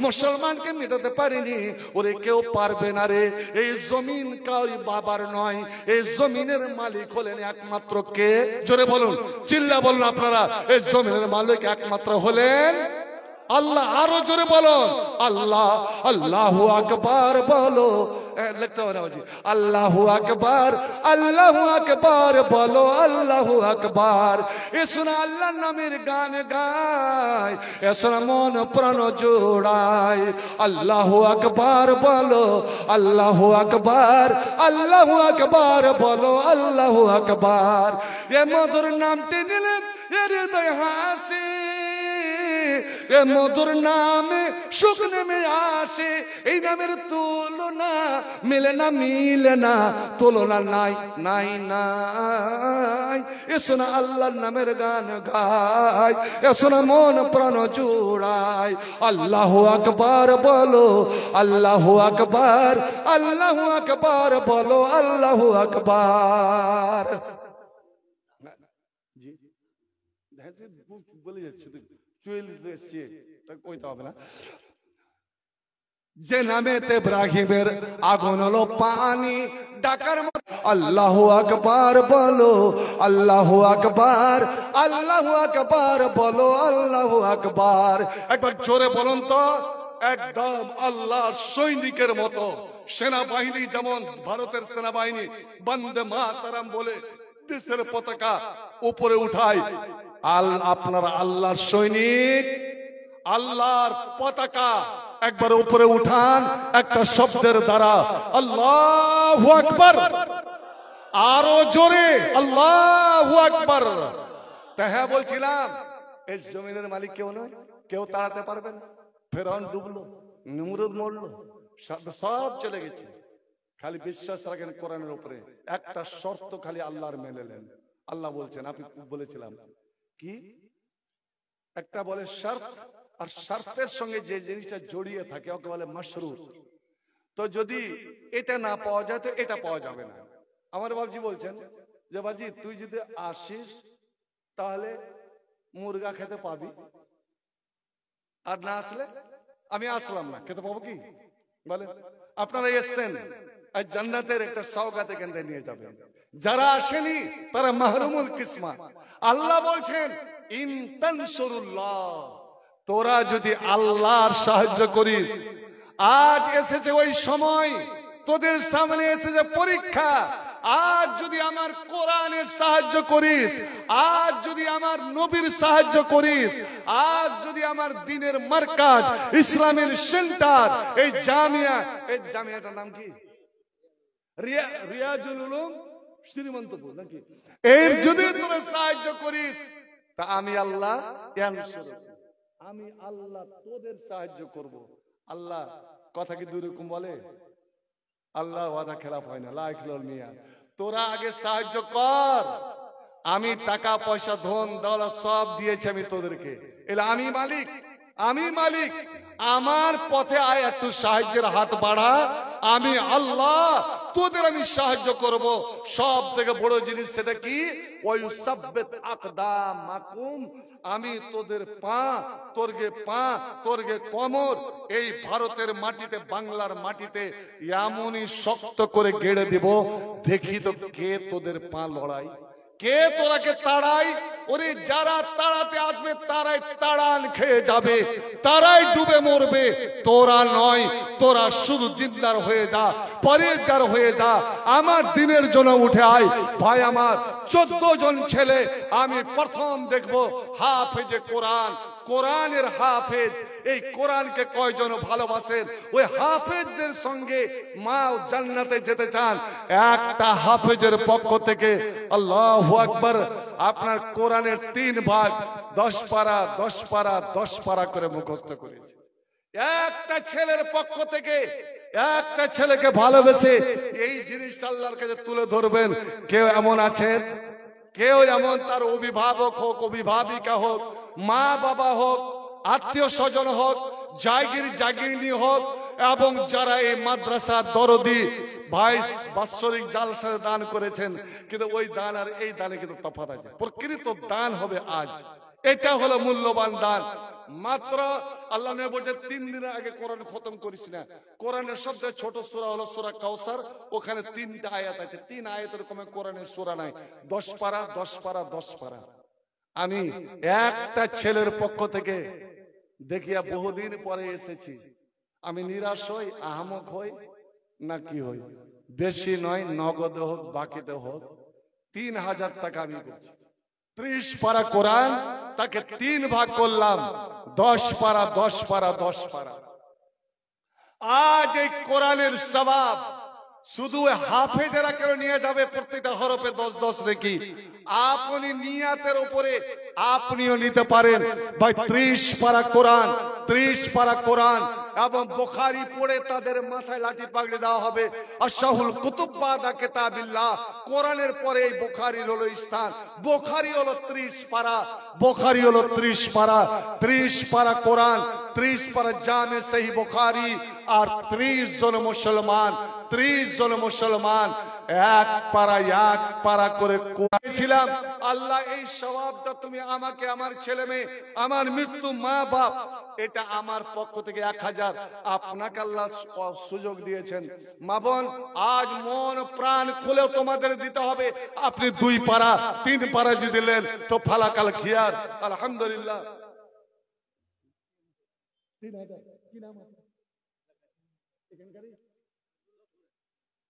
মুসলমানকে মেটাতে পারিনি, ওরে কেউ পারবে না রে। এই জমিন কাউরি বাবার নয়, এই জমিনের মালিক হলেন একমাত্র কে? জোরে বলুন, চিল্লা বলুন আপনারা। এই জমিনের মালিক একমাত্র হলেন আল্লাহ। আরো জোরে বলুন আল্লাহ। আল্লাহু আকবার বলো, লিখতে হবে না বাজি। আল্লাহু আকবার, আল্লাহু আকবার বলো, আল্লাহু আকবার। এসোনা আল্লাহর নামের গান গায়, এসোনা মন প্রাণ জোড়ায়। আল্লাহু আকবার বলো, আল্লাহু আকবার, আল্লাহু আকবার বলো, আল্লাহু আকবার। এ মধুর নামটি নিলে হৃদয় হাসি, এ মধুর নামে সুখ নেমে আসে। এই নামের তুলনা মিলে না, মিলে না, তুলনা নাই নাই নাই। এসো না আল্লাহর নামের গান গায়, এসো না মন প্রাণ জোড়ায়। আল্লাহু আকবার বলো, আল্লাহু আকবার, আল্লাহু আকবার বলো, আল্লাহু আকবার। জি বলে যাচ্ছে যে নামেতে ইব্রাহিমের আগুন হলো পানি ডাকার মতো। আল্লাহু আকবার বলো, আল্লাহু আকবার, আল্লাহু আকবার বলো, আল্লাহু আকবার। একবার জোরে বলুন তো, একদম আল্লাহর সৈনিকের মতো। সেনাবাহিনী যেমন ভারতের সেনাবাহিনী বন্দে মাতরম বলে দেশের পতাকা উপরে উঠায়, আপনারা আল্লাহর সৈনিক, আল্লাহর পতাকা একবার উপরে উঠান একটা শব্দের দ্বারা, আল্লাহু আকবার। আরো জোরে আল্লাহু আকবার। তা হ্যাঁ বলছিলাম, এই জমিনের মালিক কেউ নয়, কেউ তাড়াতে পারবে না। ফেরাউন ডুবলো, নমরুদ মরলো, সব চলে গেছে। খালি বিশ্বাস রাখেন কোরআনের উপরে, একটা শর্ত খালি আল্লাহর মেনেলেন। আল্লাহ বলছেন, আপনি বলেছিলাম কি একটা বলে শর্ত, আর শর্তের সঙ্গে যে জিনিসটা জড়িয়ে থাকে ওকে বলে মাশরুত। তো যদি এটা না পাওয়া যায় তো এটা পাওয়া যাবে না। আমার বাবজি বলছেন যে বাজি তুই যদি আসিস তাহলে মুরগা খেতে পাবি, আর না আসলে আমি আসলাম না, খেতে পাবো কি বলে? আপনারা এসছেন আজ জান্নাতের একটা সওগাত এখান থেকে নিয়ে যাবেন, যারা আসেনি তারা মাহরুমুল কিসমত। আল্লাহ বলছেন ইন তানসুরুল্লাহ, তোরা যদি আল্লাহর সাহায্য করিস। আজ এসেছে ওই সময়, তোদের সামনে এসেছে পরীক্ষা। আজ যদি আমার কোরআনের সাহায্য করিস, আজ যদি আমার নবীর সাহায্য করিস, আজ যদি আমার দ্বীনের মারকাজ ইসলামের সেন্টার এই জামিয়া, এই জামিয়াটার নাম কি রিয়াজুল উলুম শ্রীমন্তপুর নাকি, এর যদি তোরা সাহায্য করিস তা আমি আল্লাহ আমি আল্লাহ তোদের সাহায্য করব। আল্লাহ কথা কি দুই রকম বলে? আল্লাহ ওয়াদা খেলাফ হয় না, লা ইখলাল মিয়াদ। তোরা আগে সাহায্য কর, আমি টাকা পয়সা ধন দৌলত সব দিয়েছি আমি তোদেরকে, এলে আমি মালিক, আমি মালিক। আমার পথে আয়, একটু সাহায্যের হাত বাড়া, আমি আল্লাহ তোদের আমি সাহায্য করব। সব থেকে বড় জিনিস সেটা কি? ওয়ায়ুসাব্বিত আকদামাকুম, আমি তোদের পা, তোরগে পা, তোরগে কোমর এই ভারতের মাটিতে, বাংলার মাটিতে এমনই শক্ত করে গেড়ে দিব, দেখি তো কে তোদের পা লড়াই, কে তোরাকে তাড়াই। ওরে যারা তাড়াতে আসবে তারাই তাড়ান খেয়ে যাবে, তারাই ডুবে মরবে, তোরা নয়। তোরা শুধু দিনদার হয়ে যা, পরেজগার হয়ে যা, আমার দিনের জন্য উঠে আয়। ভাই আমার 14 জন ছেলে আমি প্রথম দেখবো হাফেজে কোরআন, কোরআনের হাফেজ। এই কোরআনকে কয়জন ভালোবাসেন? ওই হাফেজদের সঙ্গে মা জান্নাতে যেতে চান, একটা হাফেজের পক্ষ থেকে আল্লাহু আকবার, আপনার কোরআনের 3 ভাগ 10 পারা 10 পারা 10 পারা করে মুখস্থ করেছে। একটা ছেলের পক্ষ থেকে, একটা ছেলেকে ভালোবেসে এই জিনিসটা আল্লাহর কাছে তুলে ধরবেন। কেউ এমন আছেন? কেউ এমন তার অভিভাবক হোক, অভিভাবিকা হোক, মা বাবা হোক, আত্মীয় স্বজন হোক, জাগিরনি হোক, এবং যারা এই মাদ্রাসা দরদি ভাই বাৎসরিক জালসা দান করেছেন, কিন্তু ওই দান আর এই দানে কিন্তু তফাৎ আছে। প্রকৃত দান হবে আজ, এটা হলো মূল্যবান দান। মাত্র আল্লাহ নবী বলেছেন 3 দিন আগে কোরআন খতম করিস না। কোরআনের সবচেয়ে ছোট সূরা হলো সূরা কাউসার, ওখানে 3টা আয়াত আছে। 3 আয়াতের কমে কোরআনের সূরা নাই। 10 পারা 10 পারা 10 পারা। আমি একটা ছেলের পক্ষ থেকে দেখিয়া বহুদিন পরে এসেছি। আমি নিরাশ হই, আহামক হই না কি হই? বেশি নয়, নগদ হোক বাকিতে হোক, 3000 টাকা আমি করছি। 30 পারা কোরআন, তাকে 3 ভাগ করলাম, 10 পারা 10 পারা 10 পারা। আজ এই কোরআনের সওয়াব শুধু হাফেজেরা কেন নিয়ে যাবে প্রত্যেকটা হরফে 10-10 রেখি। আপনি নিয়াতের উপরে আপনিও নিতে পারেন ভাই। 30 পারা কোরআন, 30 পারা কোরআন এবং বুখারী পড়ে তাদের মাথায় লাঠি পাগড়ি দেওয়া হবে। আশাহুল কুতুব বাদা কিতাবিল্লাহ, কোরআনের পরে এই বুখারীর হলো স্থান। বুখারী হলো 30 পারা, বুখারী হলো 30 পারা। 30 পারা কোরআন, 30 পারা জামে সহিহ বুখারী, আর 30 জন মুসলমান, 30 জন মুসলমান এক পারা করে করেছিলাম। আল্লাহ এই সওয়াবটা তুমি আমাকে, আমার ছেলে মেয়ে, আমার মৃত্যু মা বাপ, এটা আমার পক্ষ থেকে 1000, আপনাকে আল্লাহ সুযোগ দিয়েছেন। মা বোন, আজ মন প্রাণ খুলেও তোমাদের দিতে হবে। আপনি 2 পারা 3 পারা যদি দিলেন তো ফালাকাল খিয়ার। আলহামদুলিল্লাহ। 3000 কি নাম আছে এখানকারই?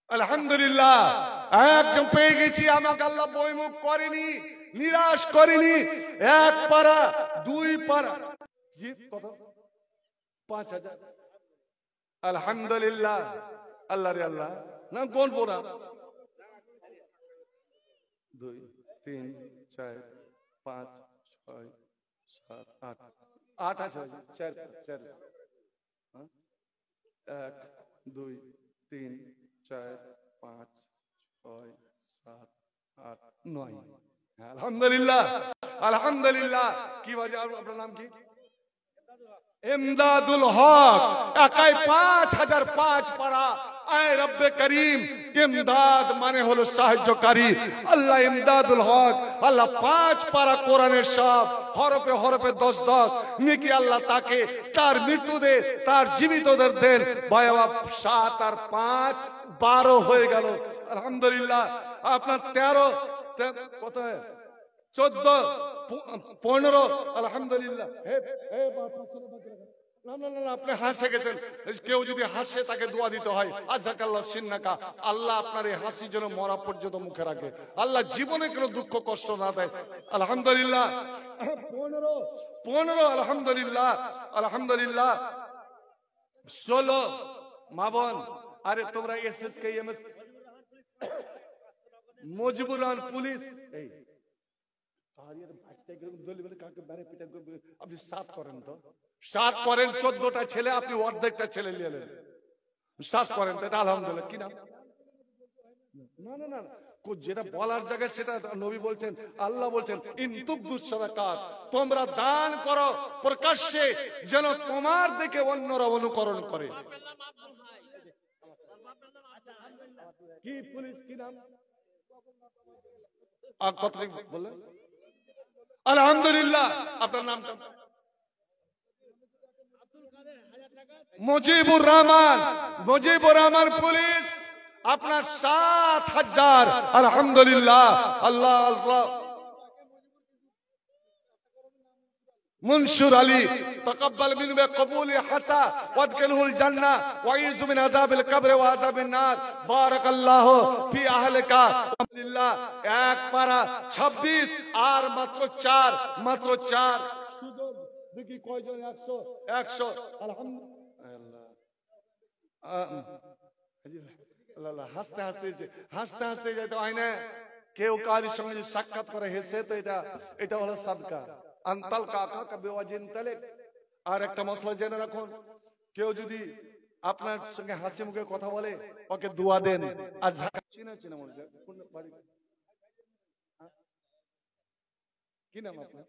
আলহামদুলিল্লাহ, একজন পেয়ে গেছি। আমাকে আল্লাহ বইমুখ করেনি, নিরাশ করেনি। 1 পারা 2 পারা জি কত? 5000। আলহামদুলিল্লাহ। আল্লাহ রে আল্লাহ। না কোন পড়া? 2 3 4 5 6 7 8 8 আছে। 4 4 1 2 3 4 5 6 7 8 9। আলহামদুলিল্লাহ, আলহামদুলিল্লাহ। কি বাজে আপনার নাম কি? ইমদাদুল হক। একাই 5005 পারা। আয় রব্বে করিম, ইমদাদ মানে হলো সাহায্যকারী। আল্লাহ ইমদাদুল হক, আল্লাহ 5 পারা কোরআনের সব হরফে হরফে 10-10 নেকি আল্লাহ তাকে, তার মৃত্যুদের, তার জীবিতদের দেন। বাবা 7 আর 5 12 হয়ে গেল। আলহামদুলিল্লাহ। আপনার 13 কত? 14 15। আলহামদুলিল্লাহ। আপনি হাসে গেছেন। কেউ যদি হাসে তাকে দোয়া দিতে হয়, আজাকাল্লাহ সিন্নাকা। আল্লাহ আপনার এই হাসি যেন মরা পর্যন্ত মুখে রাখে। আল্লাহ জীবনে কোনো দুঃখ কষ্ট না দেয়। আলহামদুলিল্লাহ। 15। আলহামদুলিল্লাহ, আলহামদুলিল্লাহ। 16। মা বোন, আরে তোমরা SSK MS Mujibur Rahman police, এই আপনি 7 করেন তো, 7 করেন। 14টা ছেলে, আপনি অর্ধেকটা ছেলে নিয়ে এলেন। 7 করেন তো, এটা আলহামদুলিল্লাহ। কি নাম? না না না, যেটা বলার জায়গায় সেটা নবী বলছেন, আল্লাহ বলছেন ইনতুবদুস সাদাকাত, তোমরা দান করো প্রকাশ্যে, যেন তোমার দেখে অন্যরা অনুকরণ করে। কি পুলিশ কি নাম? কত বললেন? আলহামদুলিল্লাহ। আপনার নামটা? মুজিবুর রহমান। মুজিবুর রহমান পুলিশ, আপনার 7000। আলহামদুলিল্লাহ। আল্লাহ আল্লাহ। মুনসুর আলী, তাকাব্বাল মিনহু বিকবুল হাসা ওয়াদখিলহুল জান্নাহ ওয়াইযু মিন আযাবিল কবর ওয়া আযাবিন নার। বারাকাল্লাহু ফি আহলিকা। আলহামদুলিল্লাহ। 1 পারা 26 আর মাত্র 4, মাত্র 4 সুযোগ। দেখি কয়জন? 100 100। আলহামদুলিল্লাহ। আল্লাহ, হাসতে হাসতে হাসতে হাসতে যেতে হয় না। কেউ কারোর সঙ্গে সাক্ষাৎ করে হেসে, তো এটা হলো সাদকা। আনতাল কাকা কবে ওয়াজিন তালে। আর একটা মশলা জেনে রাখুন, কেউ যদি আপনার সঙ্গে হাসি মুখে কথা বলে, ওকে দোয়া দেন। আজ চিনা চিনা মনে হয়। কোন বাড়ি? কি নাম আপনার?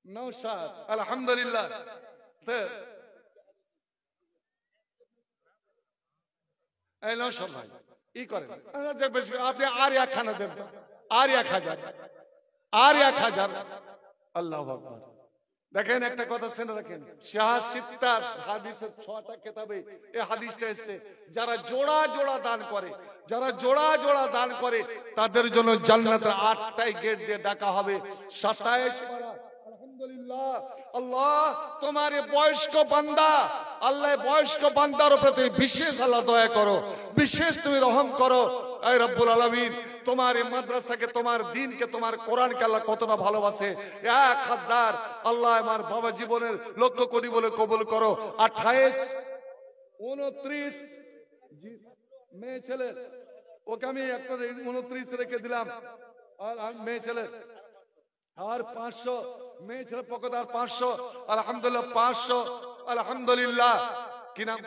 নওশাদ। আলহামদুলিল্লাহ। এই নওশাদ ভাই ই করেন, আপনি আর 1খানা দেন, আর 1000, আর 1000। আল্লাহু আকবার। দেখেন একটা কথা শুনে রাখেন, শাহাসিত্তার হাদিসের 6টা কিতাবে এই হাদিসটা এসেছে, যারা জোড়া জোড়া দান করে, যারা জোড়া জোড়া দান করে তাদের জন্য জান্নাতের 8টাই গেট দিয়ে ডাকা হবে। 27 পারা। আলহামদুলিল্লাহ। আল্লাহ তোমার এই বয়স্ক বান্দা, আল্লাহ বয়স্ক বান্দার উপরে তুমি বিশেষ আল্লাহ দয়া করো, বিশেষ তুমি রহম করো। এই রব্বুল আলামিন তোমার এই মাদ্রাসাকে, তোমার দ্বীনকে, তোমার কোরআনকে আল্লাহ কতটা ভালোবাসে। 1000 আল্লাহ আমার বাবা জীবনের লক্ষ্য কোটি বলে কবুল করো। 28 29 মেয়ে ছেলে, ওকে আমি একটা 29 রেখে দিলাম। আর মেয়ে ছেলে আর 500, মেয়ে ছেলে পকেট আর 500। আলহামদুলিল্লাহ 500। আলহামদুলিল্লাহ। কি নাম?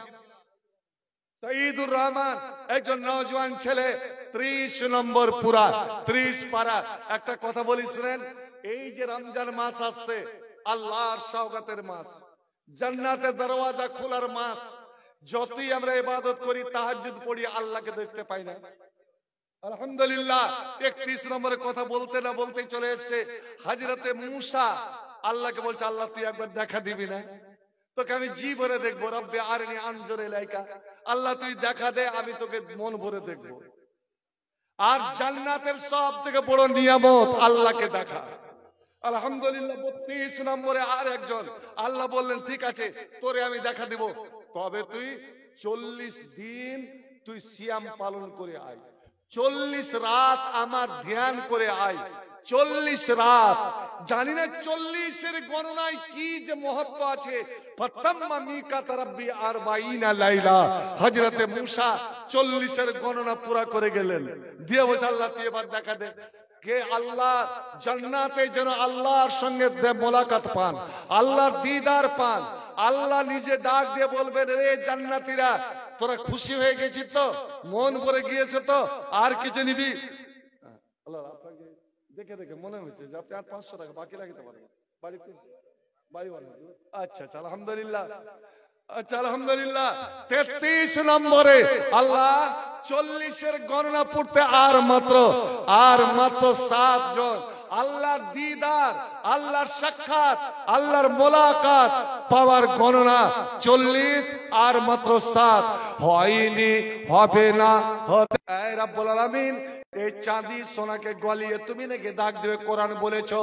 সঈদুর রহমান, একজন নওজোয়ান ছেলে, 30 নম্বর পুরা, 30 পারা। একটা কথা বলি শুনেন, এই যে রমজান মাস আসছে, আল্লাহর সওগাতের মাস, জান্নাতের দরওয়াজা খোলার মাস। যতই আমরা ইবাদত করি, তাহাজ্জুদ পড়ি, আল্লাহকে দেখতে পাই না। আলহামদুলিল্লাহ। 31 নম্বরের কথা বলতে না বলতে চলে এসেছে হযরতে মূসা আল্লাহকে বলছে, আল্লাহ তুই একবার দেখা দিবি না? তোকে আমি জি ভরে দেখবো। রব্বে আরিনি আনজুর ইলাইকা, আল্লাহ তুই দেখা দে, আমি তোকে মন ভরে দেখবো। আর জান্নাতের সব থেকে বড় নিয়ামত আল্লাহকে দেখা। আলহামদুলিল্লাহ। 32 নম্বরে আর একজন, আল্লাহ বললেন ঠিক আছে তোরে আমি দেখা দিব, তবে তুই 40 দিন তুই সিয়াম পালন করে আয়, 40 রাত আমার ধ্যান করে আয়। 40 রাত, জানি না 40-এর গণনায় কি যে মহত্ব আছে। ফাতাম্মা মিকাত রাব্বি 40 লাইলা, হযরতে মূসা 40-এর গণনা পুরা করে গেলেন। দিয়ে বলছে আল্লাহ তুই এবার দেখা দে। কে? আল্লাহ জান্নাতে যেন আল্লাহর সঙ্গে মোলাকাত পান, আল্লাহর দিদার পান। আল্লাহ নিজে ডাক দিয়ে বলবেন, রে জান্নাতীরা তোরা খুশি হয়ে গেছিস তো, মন ভরে গিয়েছে তো, আর কিছু নিবি? আল্লাহ আপনাকে দেখে দেখে মনে হচ্ছে যে আপনি আর 500 টাকা বাকি রাখতে পারবেন। বাড়িতে বাড়ি বানান। আচ্ছা আচ্ছা, আলহামদুলিল্লাহ। আচ্ছা আলহামদুলিল্লাহ। 33 নম্বরে আল্লাহ 40-এর গণনা পড়তে আর মাত্র 7 জন। আল্লাহর দিদার, আল্লাহর সাক্ষাৎ, আল্লাহর মোলাকাত পাওয়ার গণনা 40 আর মাত্র 7। হয়নি, হবে না, হতে। রব্বুল আলামিন এই চাঁদি সোনাকে গলিয়ে তুমি নাকি দাগ দিবে, কোরআন বলেছো,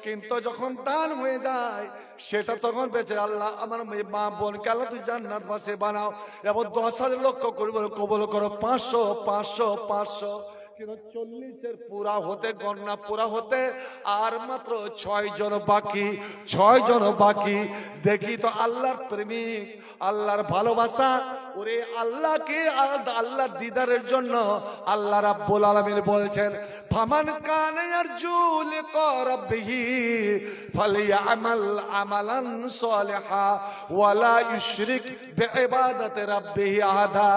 কিন্তু যখন দান হয়ে যায় সেটা তখন বেঁচে। আল্লাহ আমার মা বোনকে আল্লাহ তুই জান্নাতবাসী বানাও, এবং 10,000 লক্ষ করে কবুল করো। 500 500 500। 40-এর পুরা হতে, গণনা পুরা হতে আর মাত্র 6 জন বাকি, 6 জন বাকি। দেখি তো আল্লাহর প্রেমিক, আল্লাহর ভালোবাসা, ওরে আল্লাহকে, আল্লাহর দিদারের জন্য আল্লাহ রাব্বুল আলামিন বলছেন, ফামান কানা ইয়ারজু লিকা রাব্বিহি ফালইআমাল আমালান সালিহা ওয়ালা ইউশরিক বিইবাদাতি রাব্বিহি আহাদা।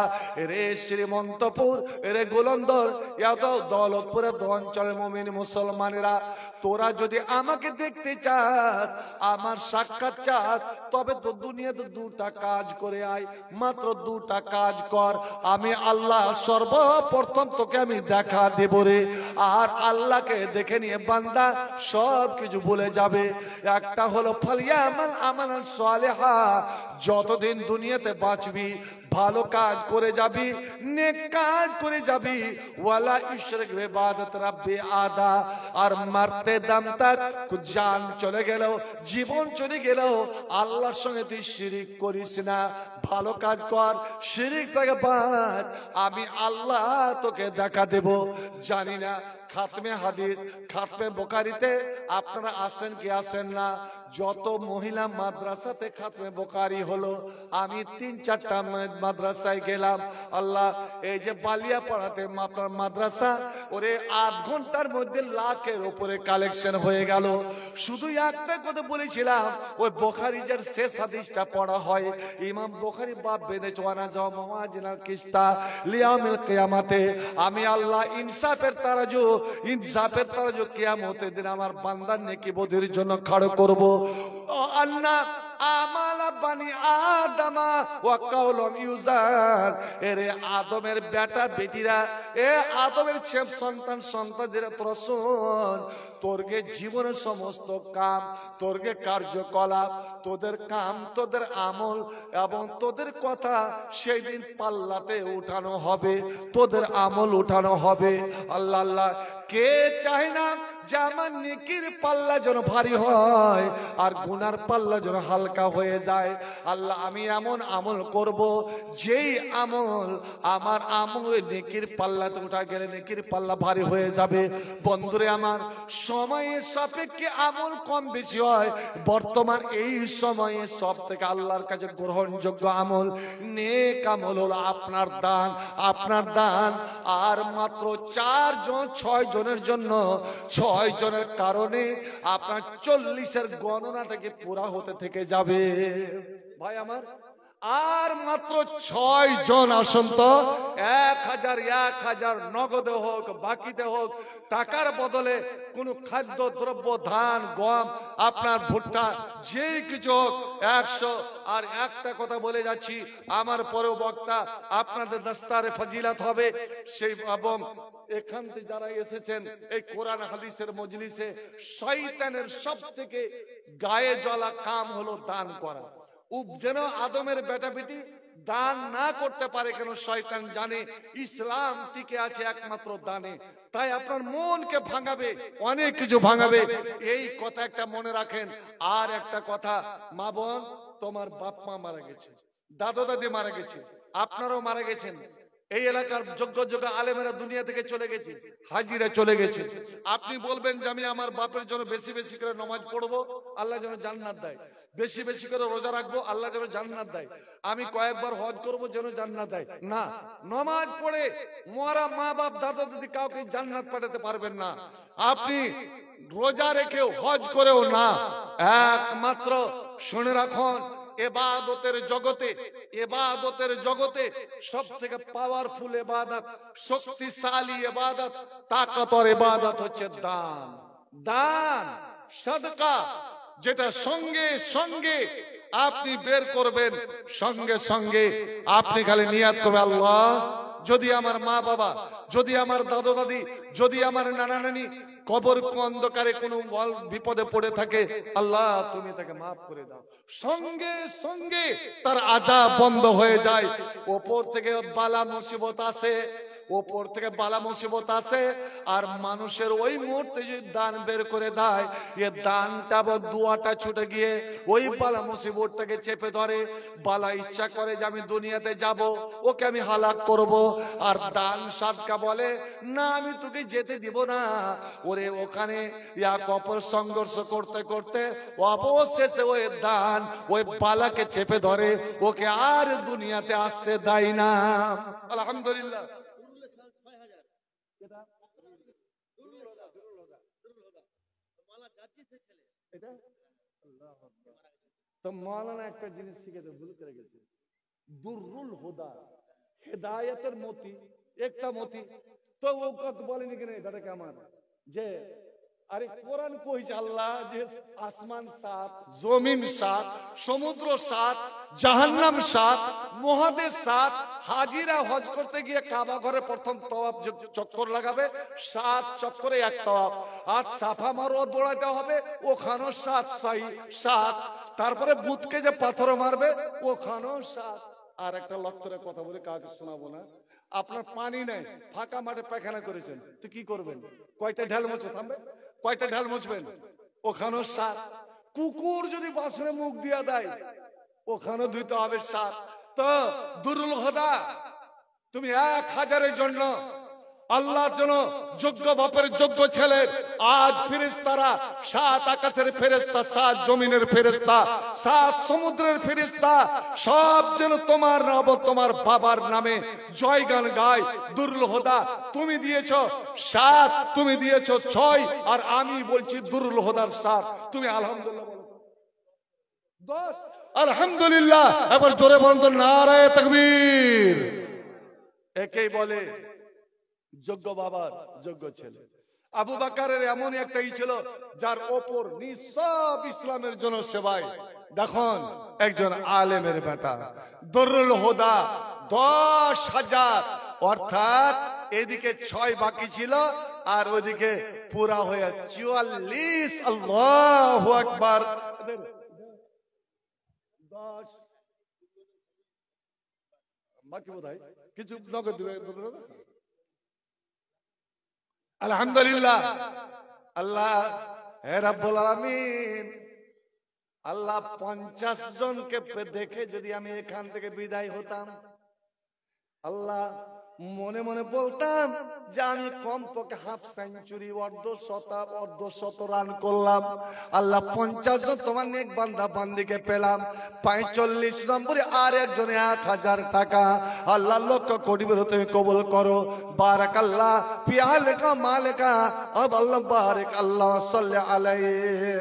রে শ্রীমন্তপুর, রে গোলন্দর, এত দৌলতপুরের অঞ্চলের মুমিন মুসলমানেরা, তোরা যদি আমাকে দেখতে চাস, আমার সাক্ষাৎ চাস, তবে তো দুনিয়াতে 2টা কাজ করে আয়, মাত্র 2টা কাজ কর। আমি আল্লাহ সর্বপ্রথম তোকে আমি দেখা দেব রে। আর আল্লাহকে দেখে নিয়ে বান্দা সব কিছু ভুলে যাবে। একটা হলো ফালিয়ামাল আমালান সালিহা, যতদিন দুনিয়াতে বাঁচবি ভালো কাজ করে যাবি, নেক কাজ করে যাবি। ওয়ালা ইশরিক বিইবাদাতি রাব্বি আদা, আর মারতে দাম তাক জান চলে গেল, জীবন চলে গেল, আল্লাহর সঙ্গে তুই শিরিক করিস না, ভালো কাজ কর, শিরিক থেকে বাঁচ, আমি আল্লাহ তোকে দেখা দেব। জানি না খাতমে হাদিস, খাতমে বুখারীতে আপনারা আসেন কি আসেন না? যত মহিলা মাদ্রাসাতে খাতমে বুখারী হলো, আমি 3-4টা মাদ্রাসায় গেলাম। আল্লাহ, এই যে বালিয়াপাড়াতে আপনার মাদ্রাসা, ওরে 8 ঘন্টার মধ্যে লাখের উপরে কালেকশন হয়ে গেল। শুধু একটা কথা বলেছিলাম, ওই বুখারী যে শেষ হাদিসটা পড়া হয়, ইমাম বুখারী বাপ বেঁধেছে, ওয়ানা যাও মাওয়াজিনাল কিস্তা লিয়াউমিল কিয়ামাতে, আমি আল্লাহ ইনসাফের তারাজু কিয়ামতের দিন আমার বান্দার নেকি বদির জন্য খাড়ো করব। আন্না আমালা বানি আদমা ওয়া কাউলুম ইউজান। এরে আদমের বেটা বেটিরা, এ আদমের ছেলে সন্তান সন্তানদের তোরা শোন, তোরকে জীবনের সমস্ত কাম, তোরকে কার্যকলাপ, তোদের কাম, তোদের আমল এবং তোদের কথা সেই দিন পাল্লাতে উঠানো হবে, তোদের আমল উঠানো হবে। আল্লাহ আল্লাহ, কে চায় না যে আমার নেকির পাল্লা যেন ভারী হয় আর গুনার পাল্লা যেন হালকা হয়ে যায়। আল্লাহ, আমি এমন আমল করব যেই আমল আমার আমল নেকির পাল্লাতে উঠা গেলে নেকির পাল্লা ভারী হয়ে যাবে। বন্ধুরে আমার, সময়ের সাপেক্ষে আমল কম বেশি হয়। বর্তমান এই সময়ে সব থেকে আল্লাহর কাছে গ্রহণযোগ্য আমল নেক আমল হলো আপনার দান। আপনার দান আর মাত্র 4 জন 6 জনের জন্য, 6 জনের কারণে আপনার 40-এর গণনাটাকে পুরা হতে থেকে যাবে। ভাই আমার, আর মাত্র 6 জন আসুন তো, 1000 নগদে হোক বাকিতে হোক, টাকার বদলে কোন খাদ্য দ্রব্য, ধান গম আপনার ভুট্টা যে কিছু হোক 100। আর একটা কথা বলে যাচ্ছি, আমার পরেও বক্তা আপনাদের দস্তারে ফজিলাত হবে সেই, এবং এখান থেকে যারা এসেছেন এই কোরআন হাদিসের মজলিসে, শয়তানের সব থেকে গায়ে জ্বলা কাম হলো দান করা। যেন আদমের বেটা বেটি দান না করতে পারে, কেন শয়তান জানে ইসলাম টিকে আছে একমাত্র দানে। তাই আপনার মনকে ভাঙাবে, অনেক কিছু ভাঙাবে। এই কথা একটা মনে রাখেন। আর একটা কথা, মা বোন, তোমার বাপ মা মারা গেছে, দাদা দাদি মারা গেছে, আপনারাও মারা গেছেন, এই এলাকার যোগ্য যোগ্য আলেমেরা দুনিয়া থেকে চলে গেছে, হাজিরা চলে গেছে। আপনি বলবেন যে আমি আমার বাপের জন্য বেশি বেশি করে নামাজ পড়বো, আল্লাহ যেন জান্নাত দেয়, বেশি বেশি করে রোজা রাখবো, আল্লাহ যেন জান্নাত দেয়, আমি কয়েকবার হজ করবো যেন জান্নাত দেয়। না, নামাজ পড়ে মরা মা বাপ দাদা দাদি কাউকে জান্নাত পাঠাতে পারবেন না। আপনি রোজা রেখেও হজ করেও না। একমাত্র শুনে রাখুন, ইবাদতের জগতে, ইবাদতের জগতে সব থেকে পাওয়ারফুল ইবাদত, শক্তিশালী ইবাদত, তাকতর ইবাদত হচ্ছে দান। দান, সাদকা, যেটা সঙ্গে সঙ্গে আপনি বের করবেন, সঙ্গে সঙ্গে আপনি খালি নিয়াত করবেন, আল্লাহ যদি আমার মা বাবা, যদি আমার দাদা দাদি, যদি আমার নানা নানি কবর অন্ধকারে কোনো বিপদে পড়ে থাকে, আল্লাহ তুমি তাকে মাফ করে দাও। সঙ্গে সঙ্গে তার আযাব বন্ধ হয়ে যায়। ওপর থেকে বালা মুসিবত আসে, ওপর থেকে বালা মুসিবত আসে, আর মানুষের ওই মুহূর্তে যদি দান বের করে দেয়, এ দানটা বা দুয়াটা ছুটে গিয়ে ওই বালা মুসিবতটাকে চেপে ধরে। বালা ইচ্ছা করে যে আমি দুনিয়াতে যাব, ওকে আমি হালাক করব, আর দান সাদকা বলে না আমি তোকে যেতে দিব না। ওরে ওখানে এক অপর সংঘর্ষ করতে করতে অবশেষে ওই দান ওই বালাকে চেপে ধরে, ওকে আর দুনিয়াতে আসতে দেয় না। আলহামদুলিল্লাহ। তো মৌলানা একটা জিনিস শিখেছে, ভুল করে গেছে, দুরুল হুদা, হেদায়েতের মতি, একটা মতি। তো ও কত বলেনি কিনা এটাকে আমার, যে আরে কোরআন কইছে আল্লাহ যে আসমান 7, জমিন 7, সমুদ্র 7, জাহান্নাম 7, মহাদেশ 7। হাজিরা হজ করতে গিয়ে কাবা ঘরে প্রথম তওয়াফ চক্কর লাগাবে, 7 চক্করে 1 তওয়াফ। আর সাফা মারওয়া দৌড়াতে হবে, ওখানেও 7 সাই 7। তারপরে বুতকে যে পাথর মারবে, ওখানেও 7। আর একটা লক্ষ্যের কথা বলে কাউকে শোনাবো না। আপনার পানি নেই, ফাঁকা মাঠে পায়খানা করেছেন, তো কি করবেন? কয়টা ঢাল মুছবে? থামবে, কয়টা ঢাল মুছবেন? ওখানেও 7। কুকুর যদি বাসনে মুখ দিয়া দেয়, ওখানেও ধুইতে হবে 7। তো দুরুল হুদা, তুমি 1000-এর জন্য, আল্লাহর জন্য যোগ্য বাপের যোগ্য ছেলে, আজ ফেরেশতারা 7 আকাশের ফেরেশতা, 7 জমিনের ফেরেশতা, 7 সমুদ্রের ফেরেশতা, সব যেন তোমার নাম, তোমার বাবার নামে জয়গান গায়। দুরুল হুদা তুমি দিয়েছো 7, তুমি দিয়েছো 6, আর আমি বলছি দুরুল হুদার 7। তুমি আলহামদুলিল্লাহ বলো 10। আলহামদুলিল্লাহ। এবার জোরে বলুন তো নারায়ে তাকবীর। একেই বলে যোগ্য বাবার যোগ্য ছেলে। আবু বকরের এমন একটাই ছিল যার ওপর নিঃসব ইসলামের জন্য সেবায়। দেখুন একজন আলেমের বেটা দরুল হুদা 10,000, অর্থাৎ এদিকে 6 বাকি ছিল আর ওইদিকে পুরা হয়ে 44। আল্লাহু আকবার। 10 বাকি বোধহয় কিছু নগদ দিবে। আলহামদুলিল্লাহ। আল্লাহ হে রাব্বুল আলামিন, আল্লাহ 50 জনকে দেখে যদি আমি এখান থেকে বিদায় হতাম, আল্লাহ মনে মনে বলতাম যে আমি কমপক্ষে হাফ সেঞ্চুরি, অর্ধশত রান করলাম। আল্লাহ 50 জন তোমার নেক বান্দা বান্দিকে পেলাম। 45 নম্বরে আর একজনে 1000 টাকা। আল্লাহ লক্ষ কোটি তুমি কবুল করো। বারাকাল্লাহ ফি আলিকা মালিকা আল্লাহ বারিক আল্লাহ সাল্লি আলাইহি।